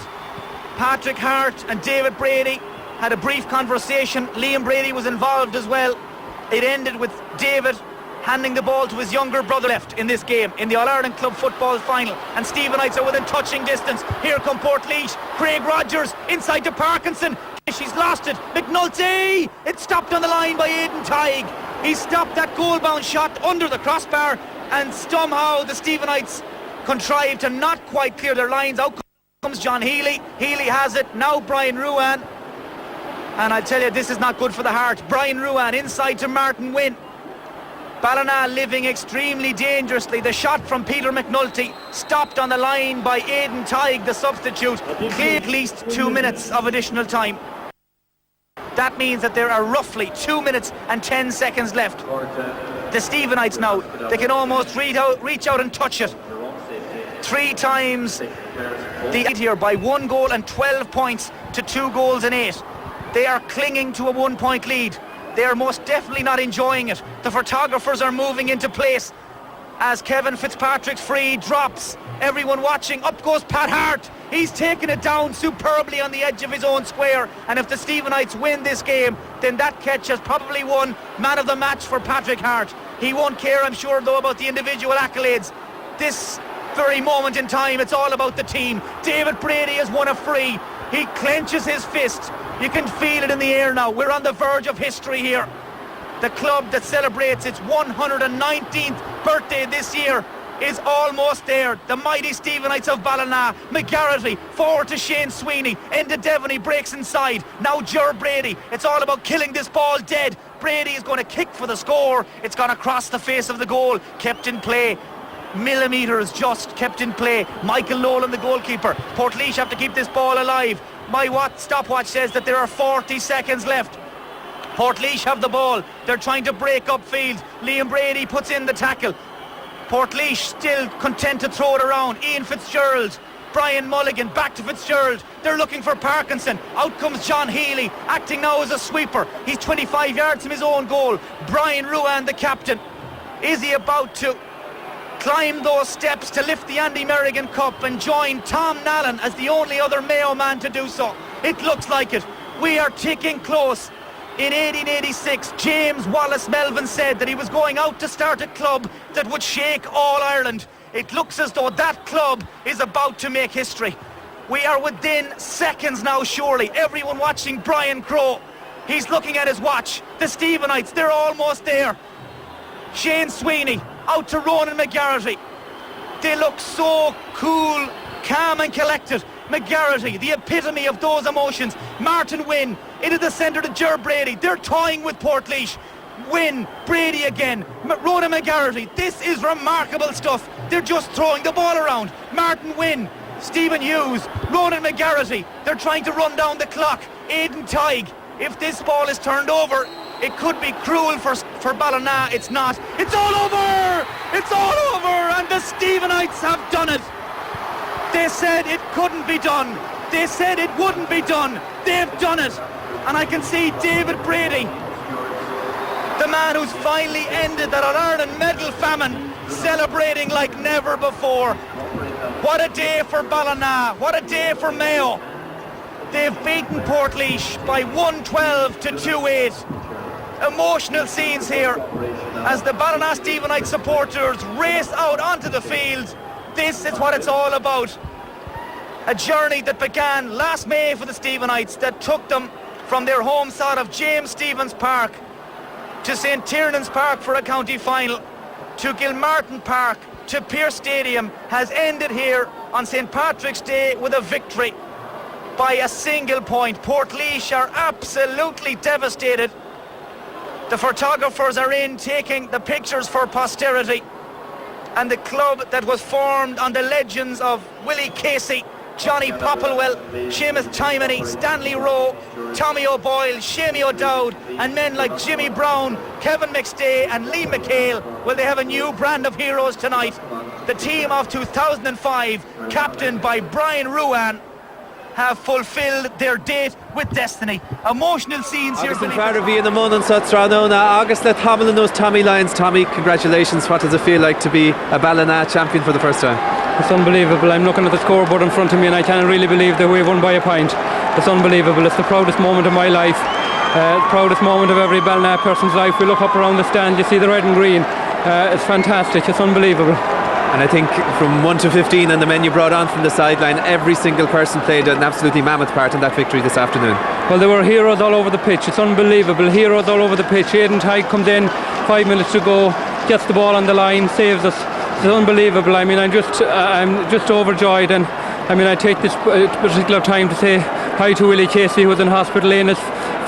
Patrick Hart and David Brady had a brief conversation. Liam Brady was involved as well. It ended with David handing the ball to his younger brother left in this game, in the All-Ireland Club Football Final, and Stephenites are within touching distance. Here come Portlaoise. Craig Rogers inside to Parkinson. She's lost it. McNulty! It's stopped on the line by Aidan Tighe. He stopped that goal-bound shot under the crossbar, and somehow the Stephenites contrived to not quite clear their lines. Out comes John Healy. Healy has it. Now Brian Ruan. And I tell you, this is not good for the Heart. Brian Ruan inside to Martin Wynne. Ballina living extremely dangerously. The shot from Peter McNulty stopped on the line by Aidan Tighe, the substitute. Cleared at least 2 minutes of additional time. That means that there are roughly 2 minutes and 10 seconds left. The Stephenites now, they can almost reach out and touch it. 3 times the lead here by 1 goal and 12 points to 2 goals and 8. They are clinging to a 1-point lead. They are most definitely not enjoying it. The photographers are moving into place as Kevin Fitzpatrick's free drops. Everyone watching. Up goes Pat Hart. He's taken it down superbly on the edge of his own square. And if the Stephenites win this game, then that catch has probably won man of the match for Patrick Hart. He won't care, I'm sure, though, about the individual accolades. This very moment in time, it's all about the team. David Brady has won a free. He clenches his fist. You can feel it in the air now. We're on the verge of history here. The club that celebrates its 119th birthday this year is almost there. The mighty Stephenites of Ballina. McGarrity forward to Shane Sweeney. Into Devaney, breaks inside. Now Ger Brady. It's all about killing this ball dead. Brady is going to kick for the score. It's gone across the face of the goal. Kept in play. Millimetres just kept in play. Michael Nolan, the goalkeeper. Portlaoise have to keep this ball alive. My stopwatch says that there are 40 seconds left. Portlaoise have the ball. They're trying to break upfield. Liam Brady puts in the tackle. Portlaoise still content to throw it around. Ian Fitzgerald. Brian Mulligan back to Fitzgerald. They're looking for Parkinson. Out comes John Healy, acting now as a sweeper. He's 25 yards from his own goal. Brian Ruan, the captain. Is he about to climb those steps to lift the Andy Merrigan Cup and join Tom Nallen as the only other Mayo man to do so? It looks like it. We are ticking close. In 1886, James Wallace Melvin said that he was going out to start a club that would shake all Ireland. It looks as though that club is about to make history. We are within seconds now, surely. Everyone watching Brian Crowe. He's looking at his watch. The Stephenites, they're almost there. Shane Sweeney out to Ronan McGarrity. They look so cool, calm and collected. McGarrity, the epitome of those emotions. Martin Wynne into the centre to Ger Brady. They're toying with Portlaoise. Wynne, Brady again. Ronan McGarrity. This is remarkable stuff. They're just throwing the ball around. Martin Wynne, Stephen Hughes, Ronan McGarrity. They're trying to run down the clock. Aidan Tighe. If this ball is turned over, It could be cruel for Ballina. It's not. It's all over! It's all over! And the Stephenites have done it. They said it couldn't be done. They said it wouldn't be done. They've done it. And I can see David Brady, the man who's finally ended that All-Ireland medal famine, celebrating like never before. What a day for Ballina. What a day for Mayo. They've beaten Portlaoise by 112 to 2-8. Emotional scenes here as the Ballina Stephenites supporters race out onto the field. This is what it's all about. A journey that began last May for the Stephenites, that took them from their home side of James Stephens Park to St. Tiernan's Park for a county final, to Gilmartin Park, to Pearse Stadium, has ended here on St. Patrick's Day with a victory by a single point. Portlaoise are absolutely devastated. The photographers are in taking the pictures for posterity, and the club that was formed on the legends of Willie Casey, Johnny Popplewell, Seamus Tymony, Stanley Rowe, Tommy O'Boyle, Shamie O'Dowd, and men like Jimmy Brown, Kevin McStay and Lee McHale, well, they have a new brand of heroes tonight. The team of 2005, captained by Brian Ruan, have fulfilled their date with destiny. Emotional scenes here. Agus an bhí in the Monan Sotranona, August le Tomlin those Tommy Lyons. Tommy, congratulations. What does it feel like to be a Ballina champion for the first time? It's unbelievable. I'm looking at the scoreboard in front of me and I can't really believe that we won by a point. It's unbelievable. It's the proudest moment of my life. The proudest moment of every Ballina person's life. We look up around the stand, you see the red and green. It's fantastic. It's unbelievable. And I think from 1 to 15 and the men you brought on from the sideline, every single person played an absolutely mammoth part in that victory this afternoon. Well, there were heroes all over the pitch. It's unbelievable. Heroes all over the pitch. Aidan Tighe comes in 5 minutes to go, gets the ball on the line, saves us. It's unbelievable. I mean, I'm just overjoyed, and I mean, I take this particular time to say hi to Willie Casey, who was in hospital, and his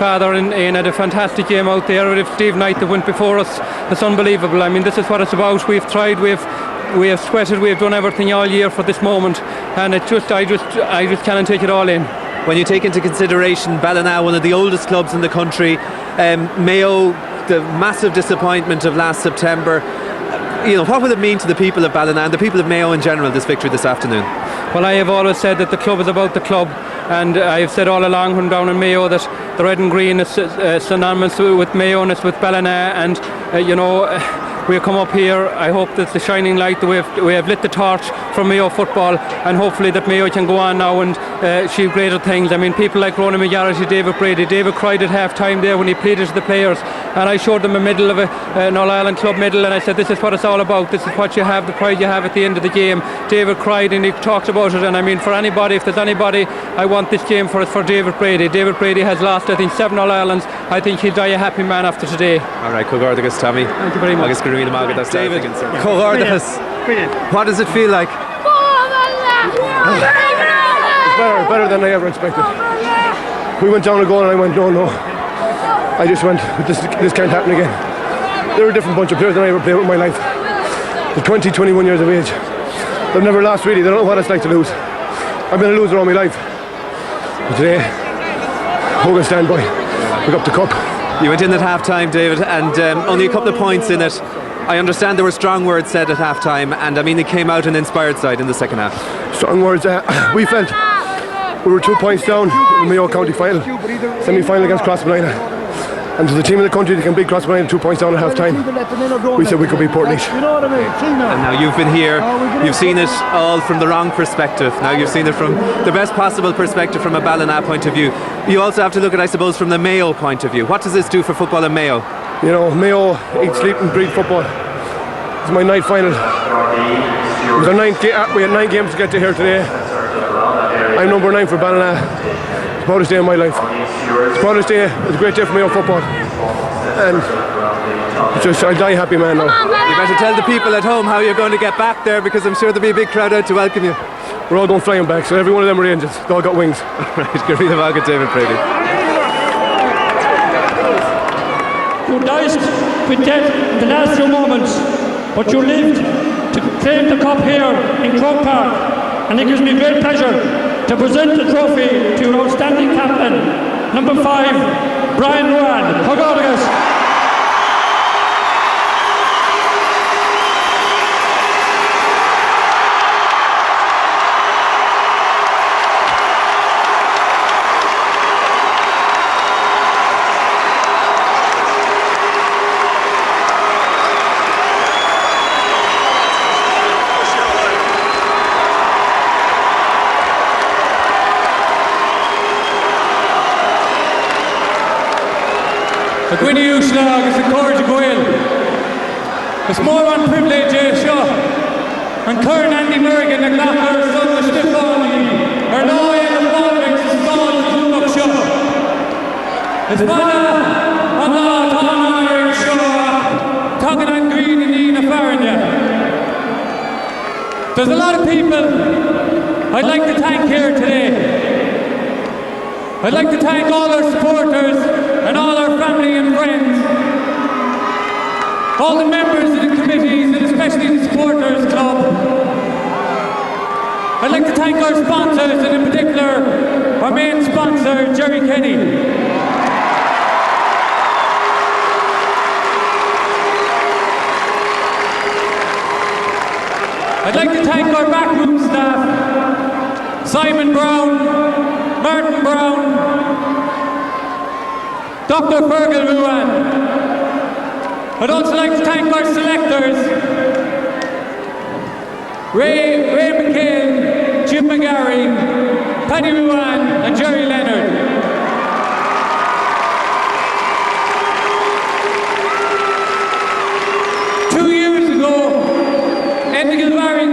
father, and had a fantastic game out there with Steve Knight that went before us. It's unbelievable. I mean, this is what it's about. We've tried, we have sweated, we have done everything all year for this moment, and I just can't take it all in. When you take into consideration Ballina, one of the oldest clubs in the country, Mayo, the massive disappointment of last September, you know, what would it mean to the people of Ballina and the people of Mayo in general, this victory this afternoon? Well, I have always said that the club is about the club, and I have said all along when down in Mayo that the red and green is synonymous with Mayo and it's with Ballina, and you know, we come up here. I hope that the shining light that we have lit the torch for Mayo football, and hopefully that Mayo can go on now and achieve greater things. I mean, people like Ronan McGarrity, David Brady. David cried at half time there when he pleaded to the players, and I showed them a medal of an All-Ireland club medal, and I said, this is what it's all about. This is what you have, the pride you have at the end of the game. David cried and he talked about it, and I mean, for anybody, if there's anybody I want this game for, it's for David Brady. David Brady has lost, I think, 7 All-Irelands. I think he'll die a happy man after today. All right, Cogordagus, Tommy. Thank you very much. David, Cogordagus, what does it feel like? It's better than I ever expected. We went down a goal and I went, no. I just went, this can't happen again. They're a different bunch of players than I ever played with in my life. They're 20, 21 years of age. They've never lost really. They don't know what it's like to lose. I've been a loser all my life. But today, Hogan standby. We got the cup. You went in at half time, David, and only a couple of points in it. I understand there were strong words said at half time, and I mean, it came out an inspired side in the second half. Strong words. We felt we were 2 points down in the Mayo County final, semi-final against Crossballina. And to the team in the country that can beat Crossballina 2 points down at half time, we said we could beat Portlaoise. And now you've been here, you've seen it all from the wrong perspective. Now you've seen it from the best possible perspective from a Ballina point of view. You also have to look at, I suppose, from the Mayo point of view. What does this do for football in Mayo? You know, Mayo eat, sleep and breathe football. It's my night final. We had 9 games to get to here today. I'm number 9 for Ballina. It's the proudest day of my life. It's the proudest day. It's a great day for Mayo football. And I'll die a happy man now. You better tell the people at home how you're going to get back there, because I'm sure there'll be a big crowd out to welcome you. We're all going flying back, so every one of them are angels. They all got wings. Right, give me the welcome, David Brady. You diced with death in the last few moments, but you lived to claim the cup here in Croke Park, and it gives me great pleasure to present the trophy to your outstanding captain, number 5, Brian Ruan. Hogorgas. The Gwynny Ushlag is the courage of Will. It's more on privilege, sure. And Kern Andy Merrigan, the Glocker, son of Stephani, or Loy and the Baldricks, the son of Zuluk Shaw. It's Bala, Allah, Tana, and Shaw, Tongan and Green, and Ian Faranja. There's a lot of people I'd like to thank here today. I'd like to thank all our supporters and all our family and friends, all the members of the committees and especially the supporters club. I'd like to thank our sponsors and in particular our main sponsor, Jerry Kenny. I'd like to thank our backroom staff, Simon Brown, Martin Brown, Dr. Fergal Ruan. I'd also like to thank our selectors, Ray McCain, Jim McGarry, Paddy Ruan and Jerry Leonard.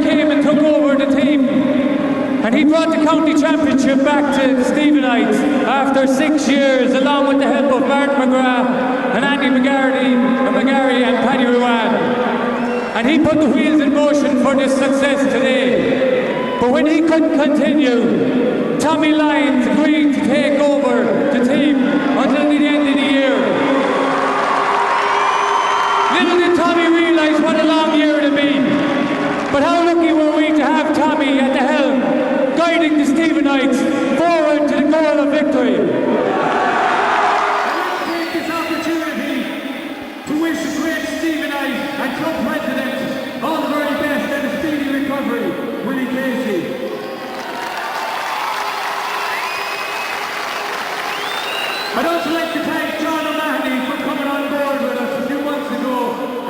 Came and took over the team, and he brought the county championship back to the Stephenites after 6 years, along with the help of Martin McGrath and Andy McGarry and Paddy Ruan. And he put the wheels in motion for this success today. But when he couldn't continue, Tommy Lyons agreed to take over the team until the end of the year. Little did Tommy realise what a long year it would be. But how lucky were we to have Tommy at the helm, guiding the Stephenites forward to the goal of victory. I take this opportunity to wish the great Stephenite and club president all the very best and a speedy recovery, Willie Casey. I'd also like to thank John O'Mahony for coming on board with us a few months ago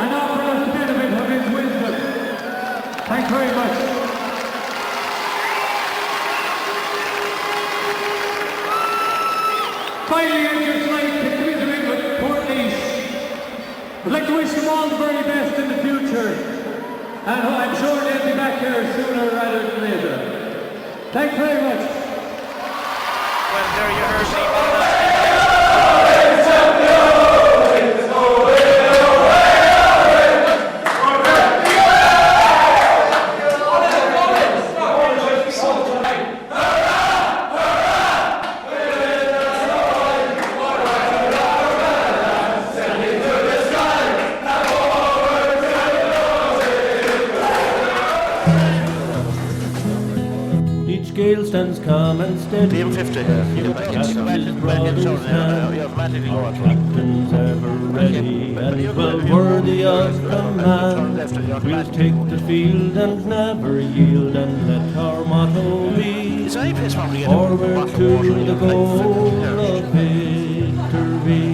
and offering us the benefit of his wisdom. Thanks very much. Finally, I'd just like to commiserate with Portlaoise. I'd like to wish them all the very best in the future. And I'm sure they'll be back here sooner rather than later. Thanks very much. Well, there you heard the Gale stands calm and steady. PM 50. Our captain's ever ready and well worthy of command. We'll take the field and never yield and let our motto be forward to the goal of victory.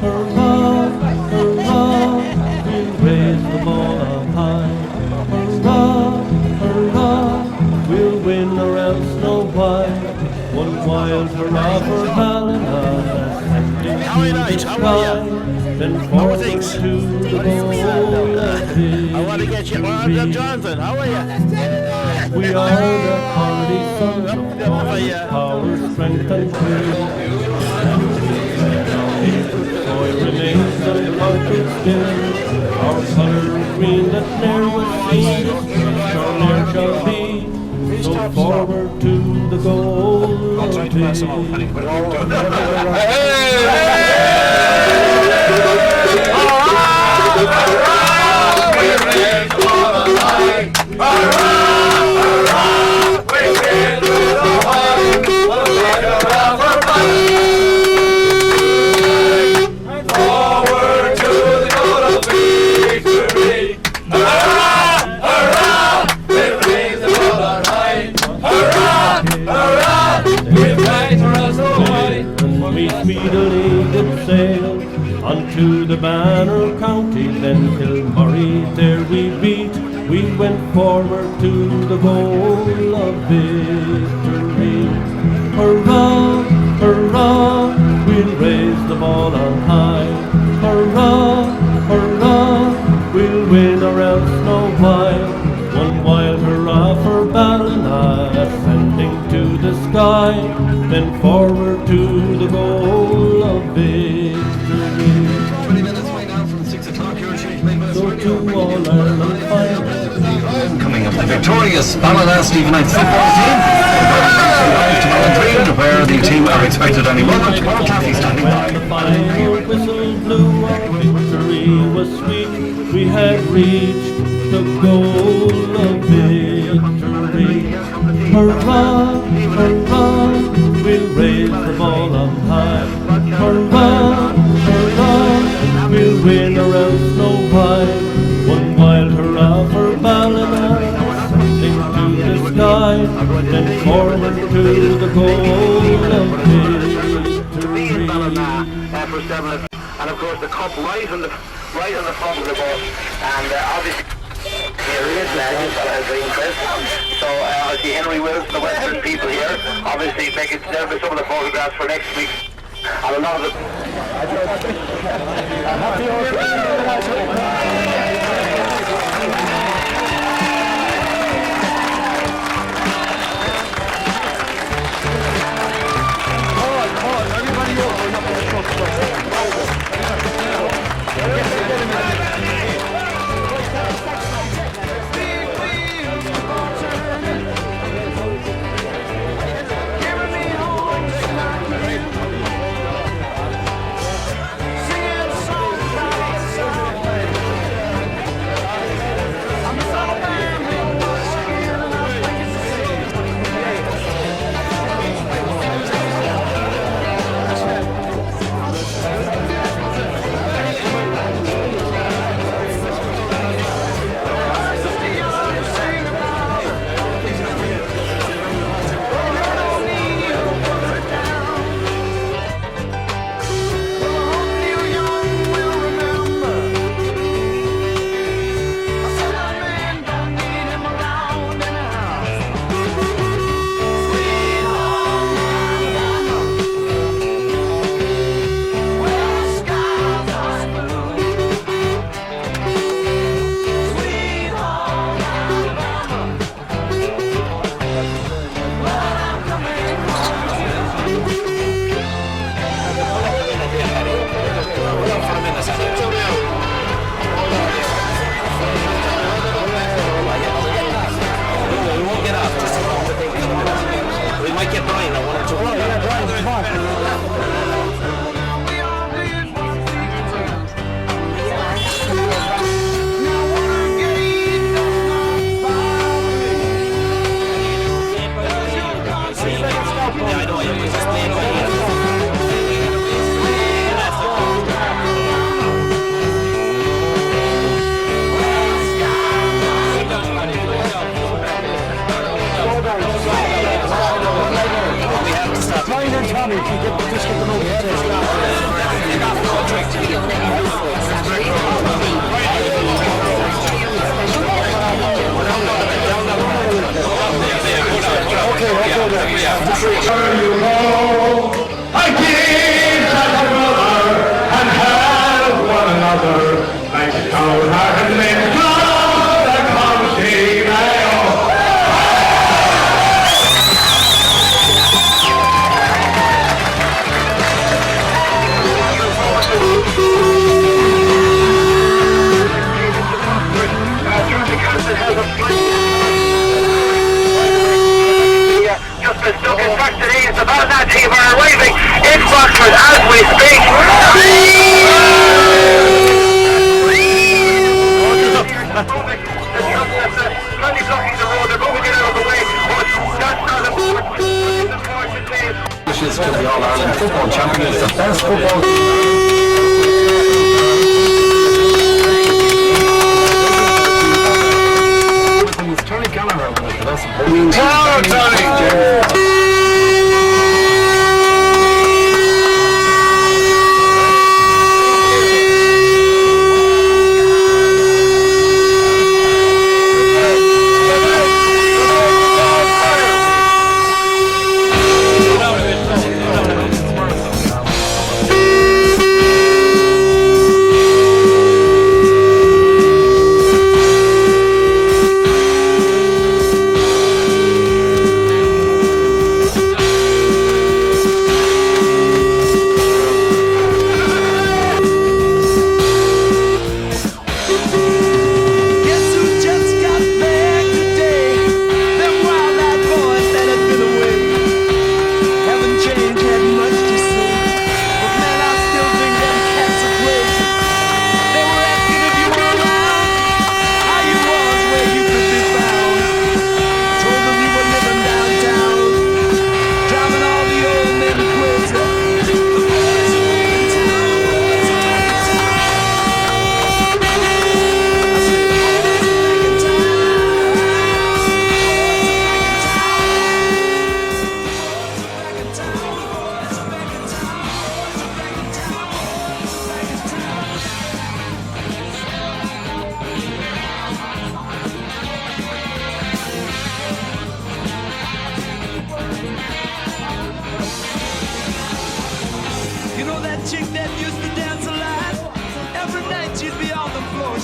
Hurrah, hurrah, we'll raise the ball up high. Hurrah, hurrah, we'll win or else no why. One wild hurrah for Ballina, ascending to the sky. Then forward to the goal of victory. I want to get you. Jonathan, how are you? We are the hardy sons of power, strength and grace. Joy remains the conquered skin. Our colour green that ne'er was seen, nor ne'er shall be. So forward to the goal of victory. speedily did sail unto the Banner County, then Kilmurray there we beat. We went forward to the goal of victory. Hurrah, hurrah, we'll raise the ball on high. Hurrah, hurrah, we'll win or else no while. One wild hurrah for Ballina, ascending to the sky, then forward to the goal of victory. 20 minutes away now from 6 o'clock. So to all Ireland final. Coming up, the victorious Ballina Stephenites football team to Ballina, where the team are expected any moment. Portlaoise standing by. The final whistle blew, our victory was sweet. We had reached the goal of victory. Hurrah, hurrah, we'll raise the ball on high. Hurrah, hurrah, we'll win or else no while. One wild hurrah for Ballina, ascending to the sky, then forward to the goal of victory. And of course the cup right on the front of the bus, and obviously here he is, legend that has interest. So I see Henry Wills, the Western people here, obviously making some of the photographs for next week, and a lot of the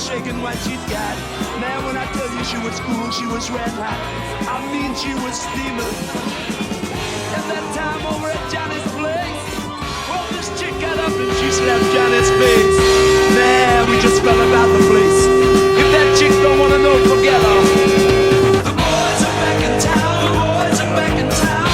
shaking what she's got. Man, when I tell you she was cool, she was red hot. I mean, she was steaming. At that time over at Johnny's place, well, this chick got up and she slapped Johnny's face. Man, we just fell about the place. If that chick don't wanna know, forget her. The boys are back in town. The boys are back in town.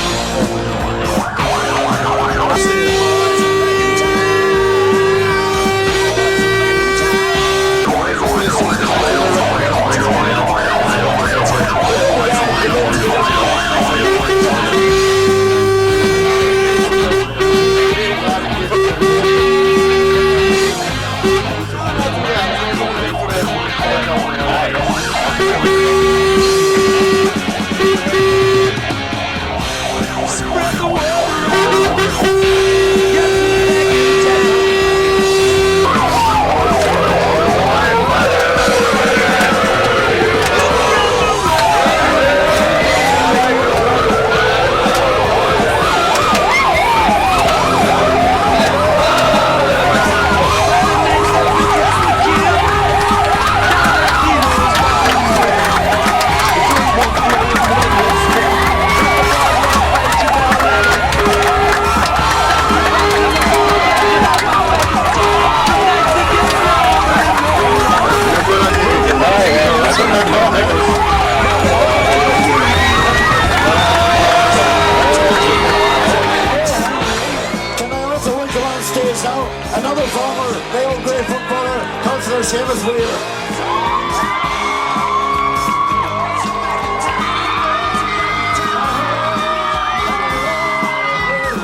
Another former Mayo Grey footballer, Councillor Seamus Wheeler.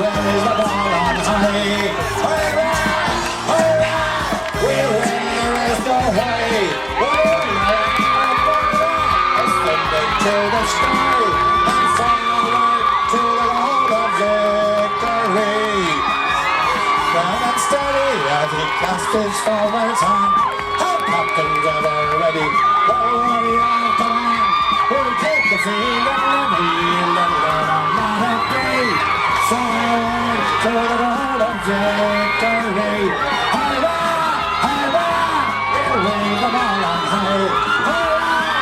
Raise the ball on high. We'll win the rest of the way. Ascending to the sky and forward to the road of victory. Firm and steady as he casts his forward hand. Our captains ever ready. The warrior command will take the field and reveal and learn on not day. Forward to the road of victory. Hurrah! Hurrah! We'll wave the ball on high. Hurrah!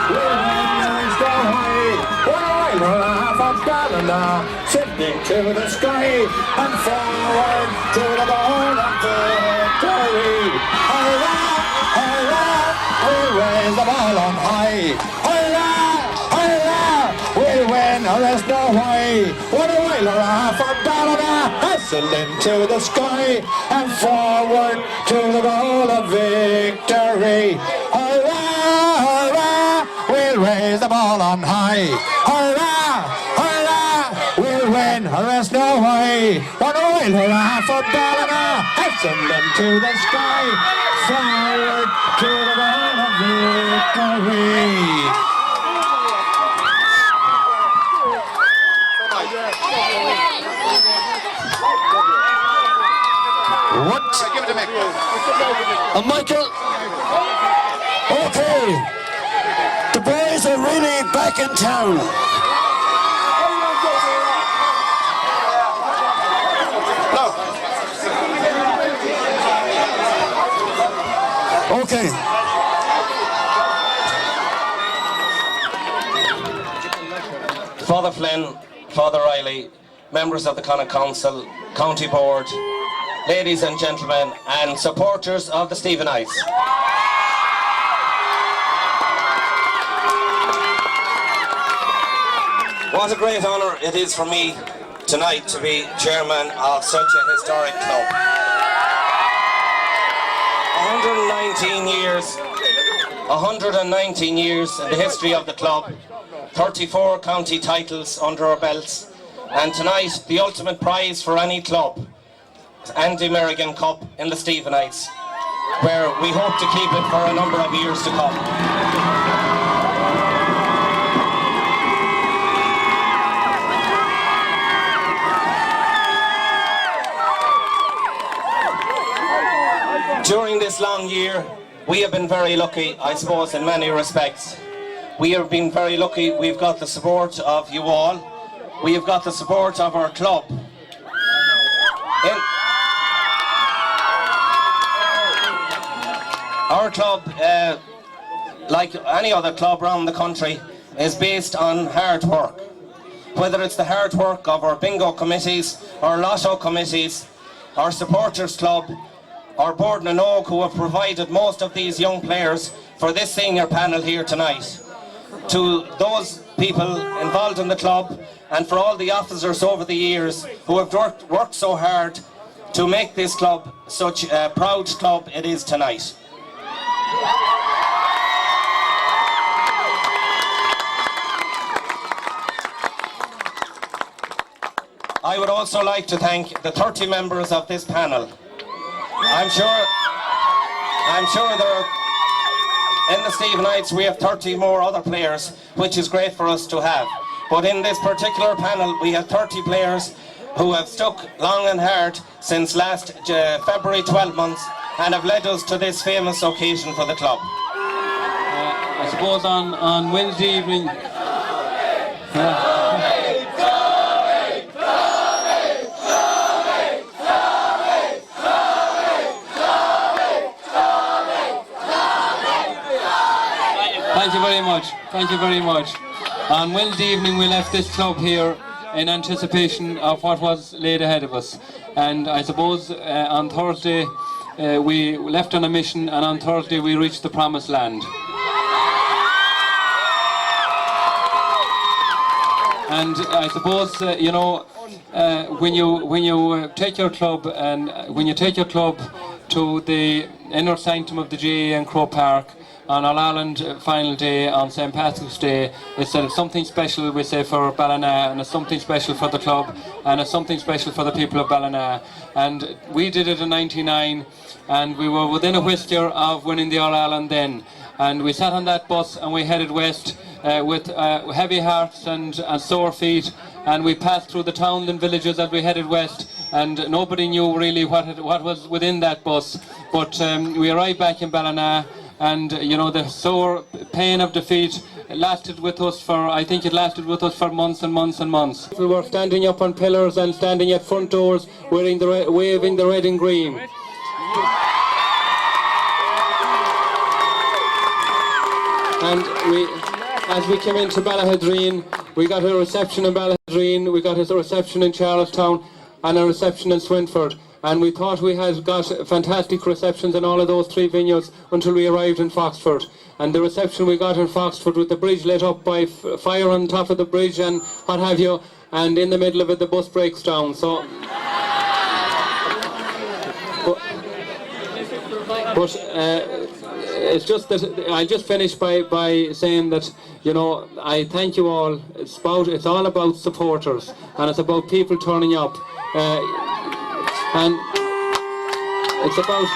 We'll win the rest of the way. We'll half of Ballina, sending to the sky and forward to the goal of victory. Hurrah! Hurrah! We'll raise the ball on high. Hurrah! Hurrah! We'll win the rest of the way. What a whaler half of Ballina, hustling to the sky and forward to the goal of victory. Hurrah! Hurrah! We'll raise the ball on high. Hurrah! Hurrah! We'll win the rest of the way. What a whaler half of Ballina, hustling to the sky, forward to the goal of victory. What? Give it to Michael. Michael. Okay. The boys are really back in town. No. Okay. Father Flynn, Father Riley, members of the Connacht Council, County Board, ladies and gentlemen, and supporters of the Stephenites. What a great honour it is for me tonight to be chairman of such a historic club. 119 years in the history of the club, 34 county titles under our belts, and tonight the ultimate prize for any club, Andy Merrigan Cup in the Stephenites, where we hope to keep it for a number of years to come. During this long year, we have been very lucky, I suppose, in many respects. We have been very lucky. We've got the support of you all. We have got the support of our club. our club, like any other club around the country, is based on hard work. Whether it's the hard work of our bingo committees, our lotto committees, our supporters club, our board and Oak, who have provided most of these young players for this senior panel here tonight. To those people involved in the club, and for all the officers over the years who have worked so hard to make this club such a proud club it is tonight. I would also like to thank the 30 members of this panel. I'm sure there, in the Stephenites we have 30 more other players, which is great for us to have. But in this particular panel we have 30 players who have stuck long and hard since last February 12 months and have led us to this famous occasion for the club. I suppose on Wednesday evening... Thank you very much. Thank you very much. On Wednesday evening we left this club here in anticipation of what was laid ahead of us. And I suppose on Thursday we left on a mission, and on Thursday we reached the promised land. And I suppose when you take your club to the inner sanctum of the GAA in Croke Park on All-Ireland final day on St. Patrick's Day, it's something special, we say, for Ballina, and it's something special for the club, and it's something special for the people of Ballina. And we did it in '99, and we were within a whisker of winning the All-Ireland then. And we sat on that bus and we headed west with heavy hearts and sore feet, and we passed through the towns and villages as we headed west, and nobody knew really what was within that bus. But we arrived back in Ballina, and the sore pain of defeat lasted with us for, I think it lasted with us for months and months and months. We were standing up on pillars and standing at front doors waving the red and green. And as we came into Ballahadreen, we got a reception in Ballahadreen, we got a reception in Charlestown, and a reception in Swinford. And we thought we had got fantastic receptions in all of those three venues until we arrived in Foxford. And the reception we got in Foxford, with the bridge lit up by fire on top of the bridge and what have you, and in the middle of it the bus breaks down. So, but it's just that I'll just finish by saying that I thank you all. It's all about supporters, and it's about people turning up. And it's about...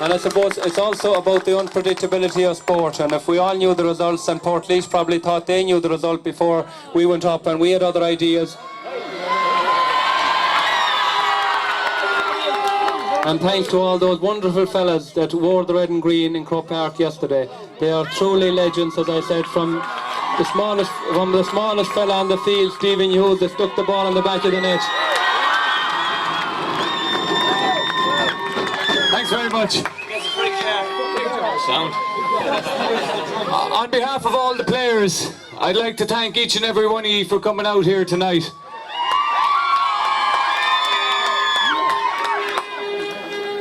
And I suppose it's also about the unpredictability of sport. And if we all knew the results, and Portlaoise probably thought they knew the result before we went up, and we had other ideas. And thanks to all those wonderful fellas that wore the red and green in Croke Park yesterday. They are truly legends, as I said, from the smallest fella on the field, Stephen Hughes, that stuck the ball in the back of the net. Thanks very much. Sound. On behalf of all the players, I'd like to thank each and every one of you for coming out here tonight.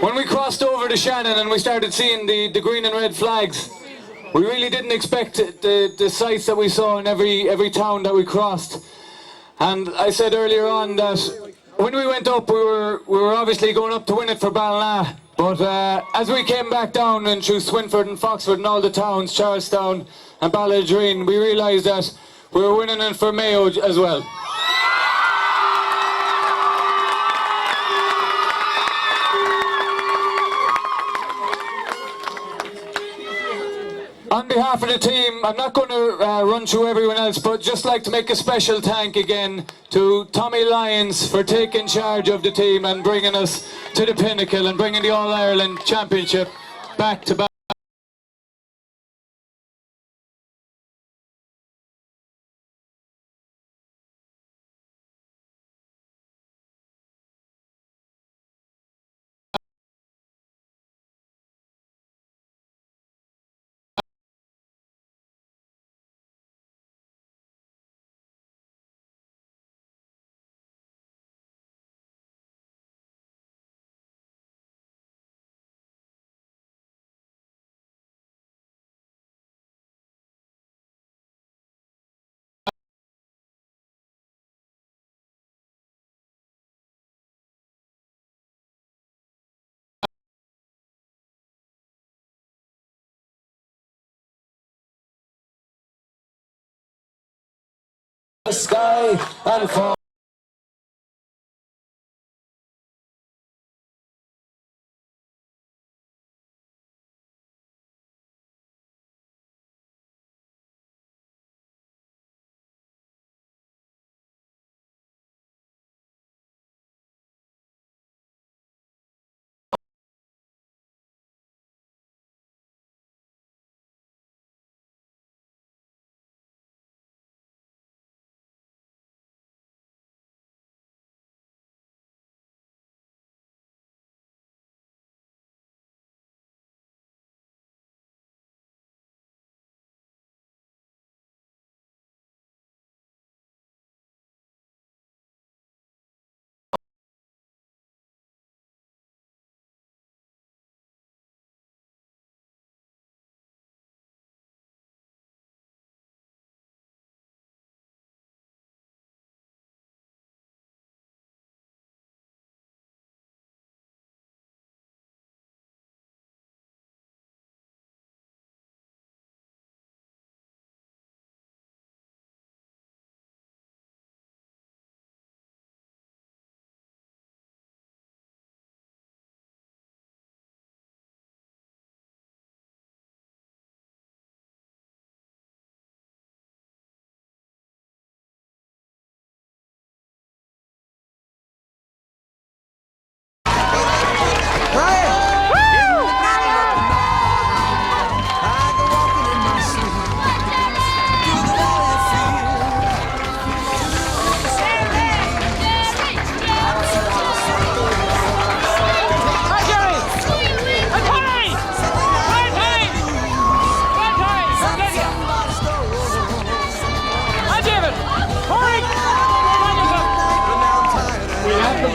When we crossed over to Shannon and we started seeing the green and red flags, we really didn't expect the sights that we saw in every town that we crossed. And I said earlier on that when we went up, we were obviously going up to win it for Ballina. But as we came back down and through Swinford and Foxford and all the towns, Charlestown and Ballahadreen, we realised that we were winning it for Mayo as well. On behalf of the team, I'm not going to run through everyone else, but just like to make a special thank again to Tommy Lyons for taking charge of the team and bringing us to the pinnacle and bringing the All-Ireland Championship back to back. the sky and fall.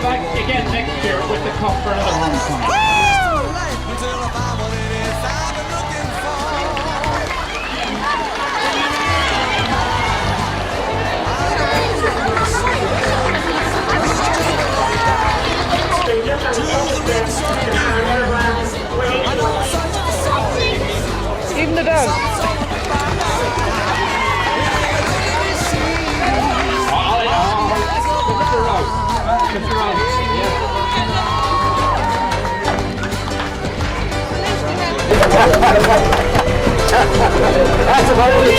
Back again next year with the cup for another homecoming. Even the dog. That's about only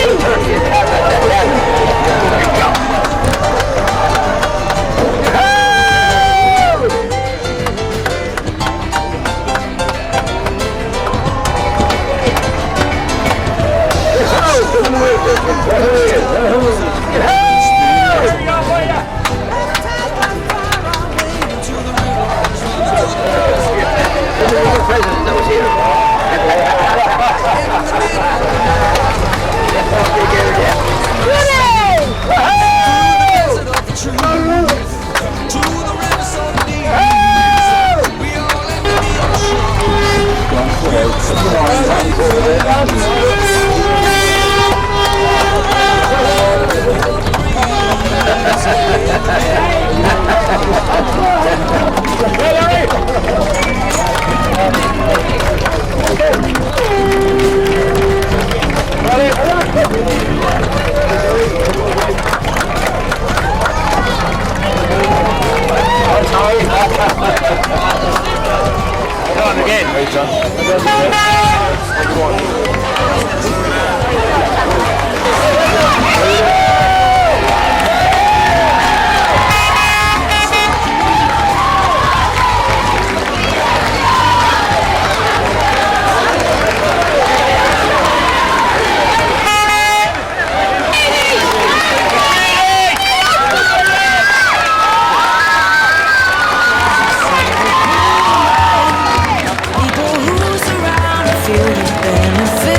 'Feel the benefit.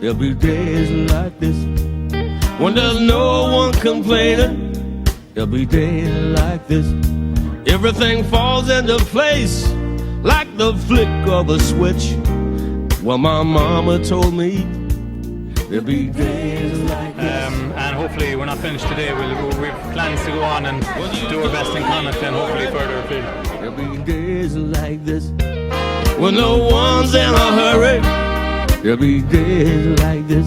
There'll be days like this when there's no one complaining. There'll be days like this, everything falls into place like the flick of a switch. Well, my mama told me there'll be days like this. And hopefully we're not finished today. We've plans to go on and do our best in Connacht and hopefully further afield. There'll be days like this when no one's in a hurry. There'll be days like this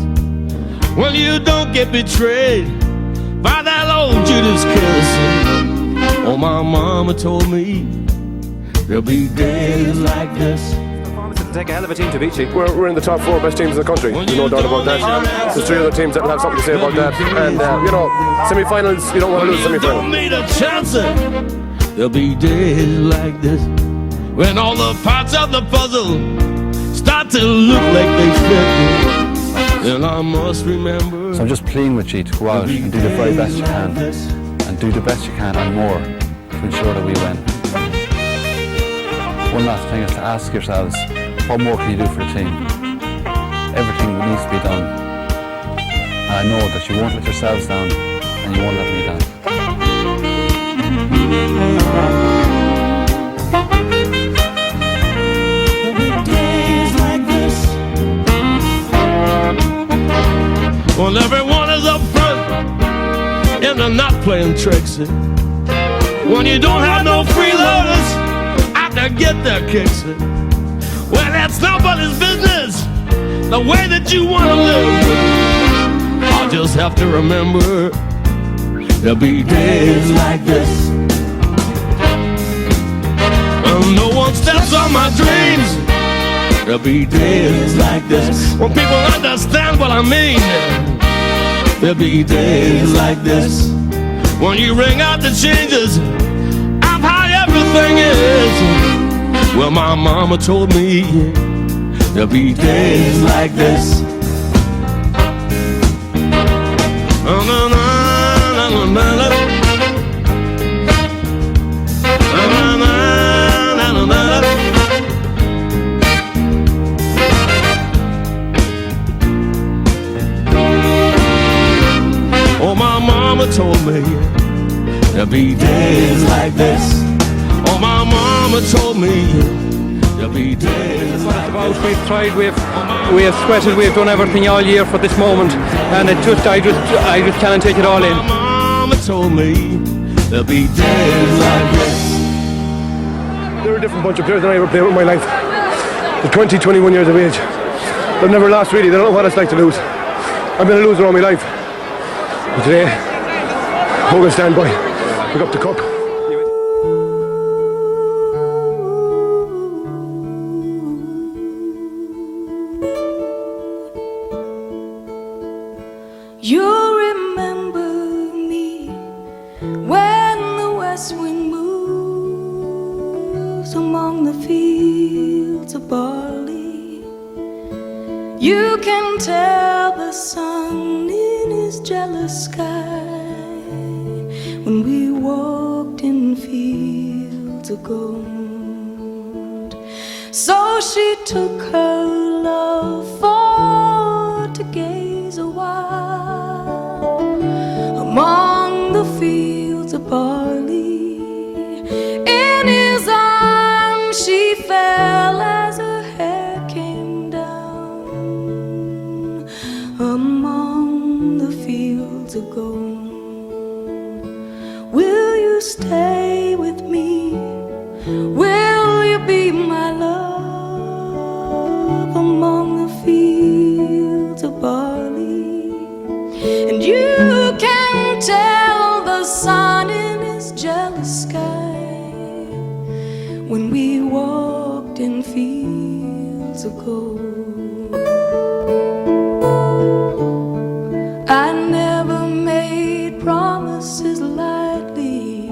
when you don't get betrayed by that old Judas kiss. Oh, my mama told me there'll be days like this. It'll take a hell of a team to beat you. We're in the top 4 best teams in the country. There's no doubt about that. There's 3 other teams that will have something to say about that. And, you know, semi-finals, you don't want to lose semi-finals. Don't need a chance. There'll be days like this when all the parts of the puzzle start to look like they fit. And I must remember. So I'm just pleading with you to go out and do the very best you can, and do the best you can and more to ensure that we win. One last thing is to ask yourselves, what more can you do for the team? Everything needs to be done. And I know that you won't let yourselves down and you won't let me down. Well, everyone is up front and they're not playing tricks. When you don't have no freeloaders out to get their kicks. Well, that's nobody's business, the way that you want to live. I'll just have to remember there'll be days like this. And no one steps on my dreams. There'll be days like this when people understand what I mean. There'll be days like this when you ring out the changes of how everything is. Well, my mama told me there'll be days like this. Oh, my mama told me there'll be days like this. Oh, my mama told me there'll be days like this. We've tried, we have sweated, we've done everything all year for this moment, and I just can't take it all in. My mama told me there'll be days like this. They're a different bunch of players than I ever played with in my life. They're 20, 21 years of age. They've never lost really, they don't know what it's like to lose. I've been a loser all my life. But today, I'm going to stand by, pick up the cup. You remember me when the west wind moves among the fields of barley. You can tell the sun in his jealous sky when we walked in fields of gold. So she took her love for to gaze a while among the fields of barley. In his arms she fell as her hair came down among the fields of gold. Will you stay with me? Will you be my love among the fields of barley? And you can tell the sun in his jealous sky when we walked in fields of gold. I never made promises lightly,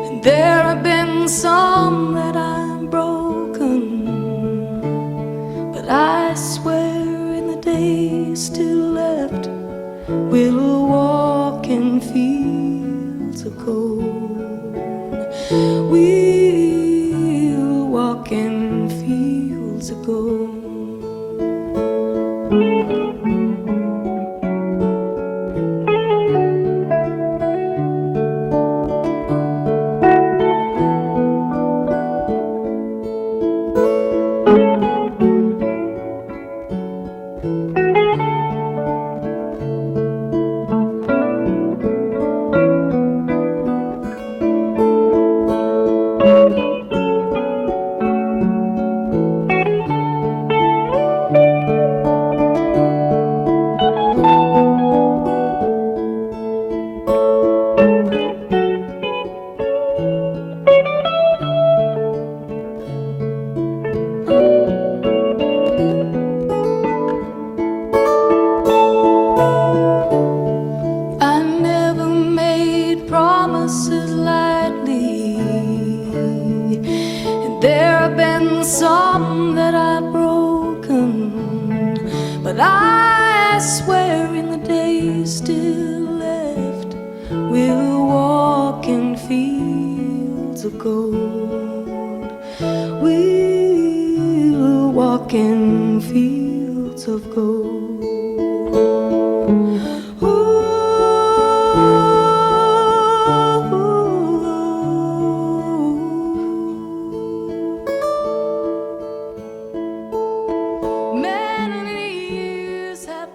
and there have been some that I've broken, but I swear in the days still left we'll walk in fields of gold. We'll walk in fields of gold. in the days still left, we'll walk in fields of gold. We'll walk in fields of gold.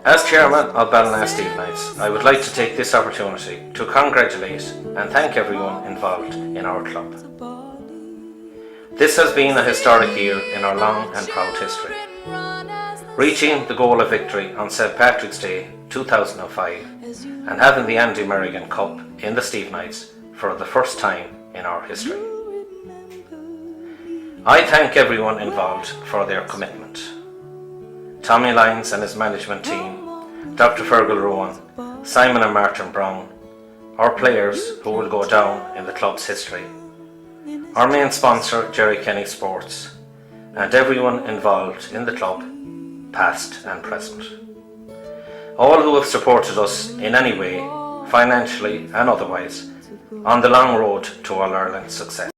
As chairman of Ballina Stephenites, I would like to take this opportunity to congratulate and thank everyone involved in our club. This has been a historic year in our long and proud history. Reaching the goal of victory on St. Patrick's Day 2005 and having the Andy Merrigan Cup in the Stephenites for the first time in our history. I thank everyone involved for their commitment. Tommy Lyons and his management team, Dr. Fergal Rowan, Simon and Martin Brown, our players who will go down in the club's history, our main sponsor Jerry Kenny Sports, and everyone involved in the club, past and present. All who have supported us in any way, financially and otherwise, on the long road to All-Ireland success.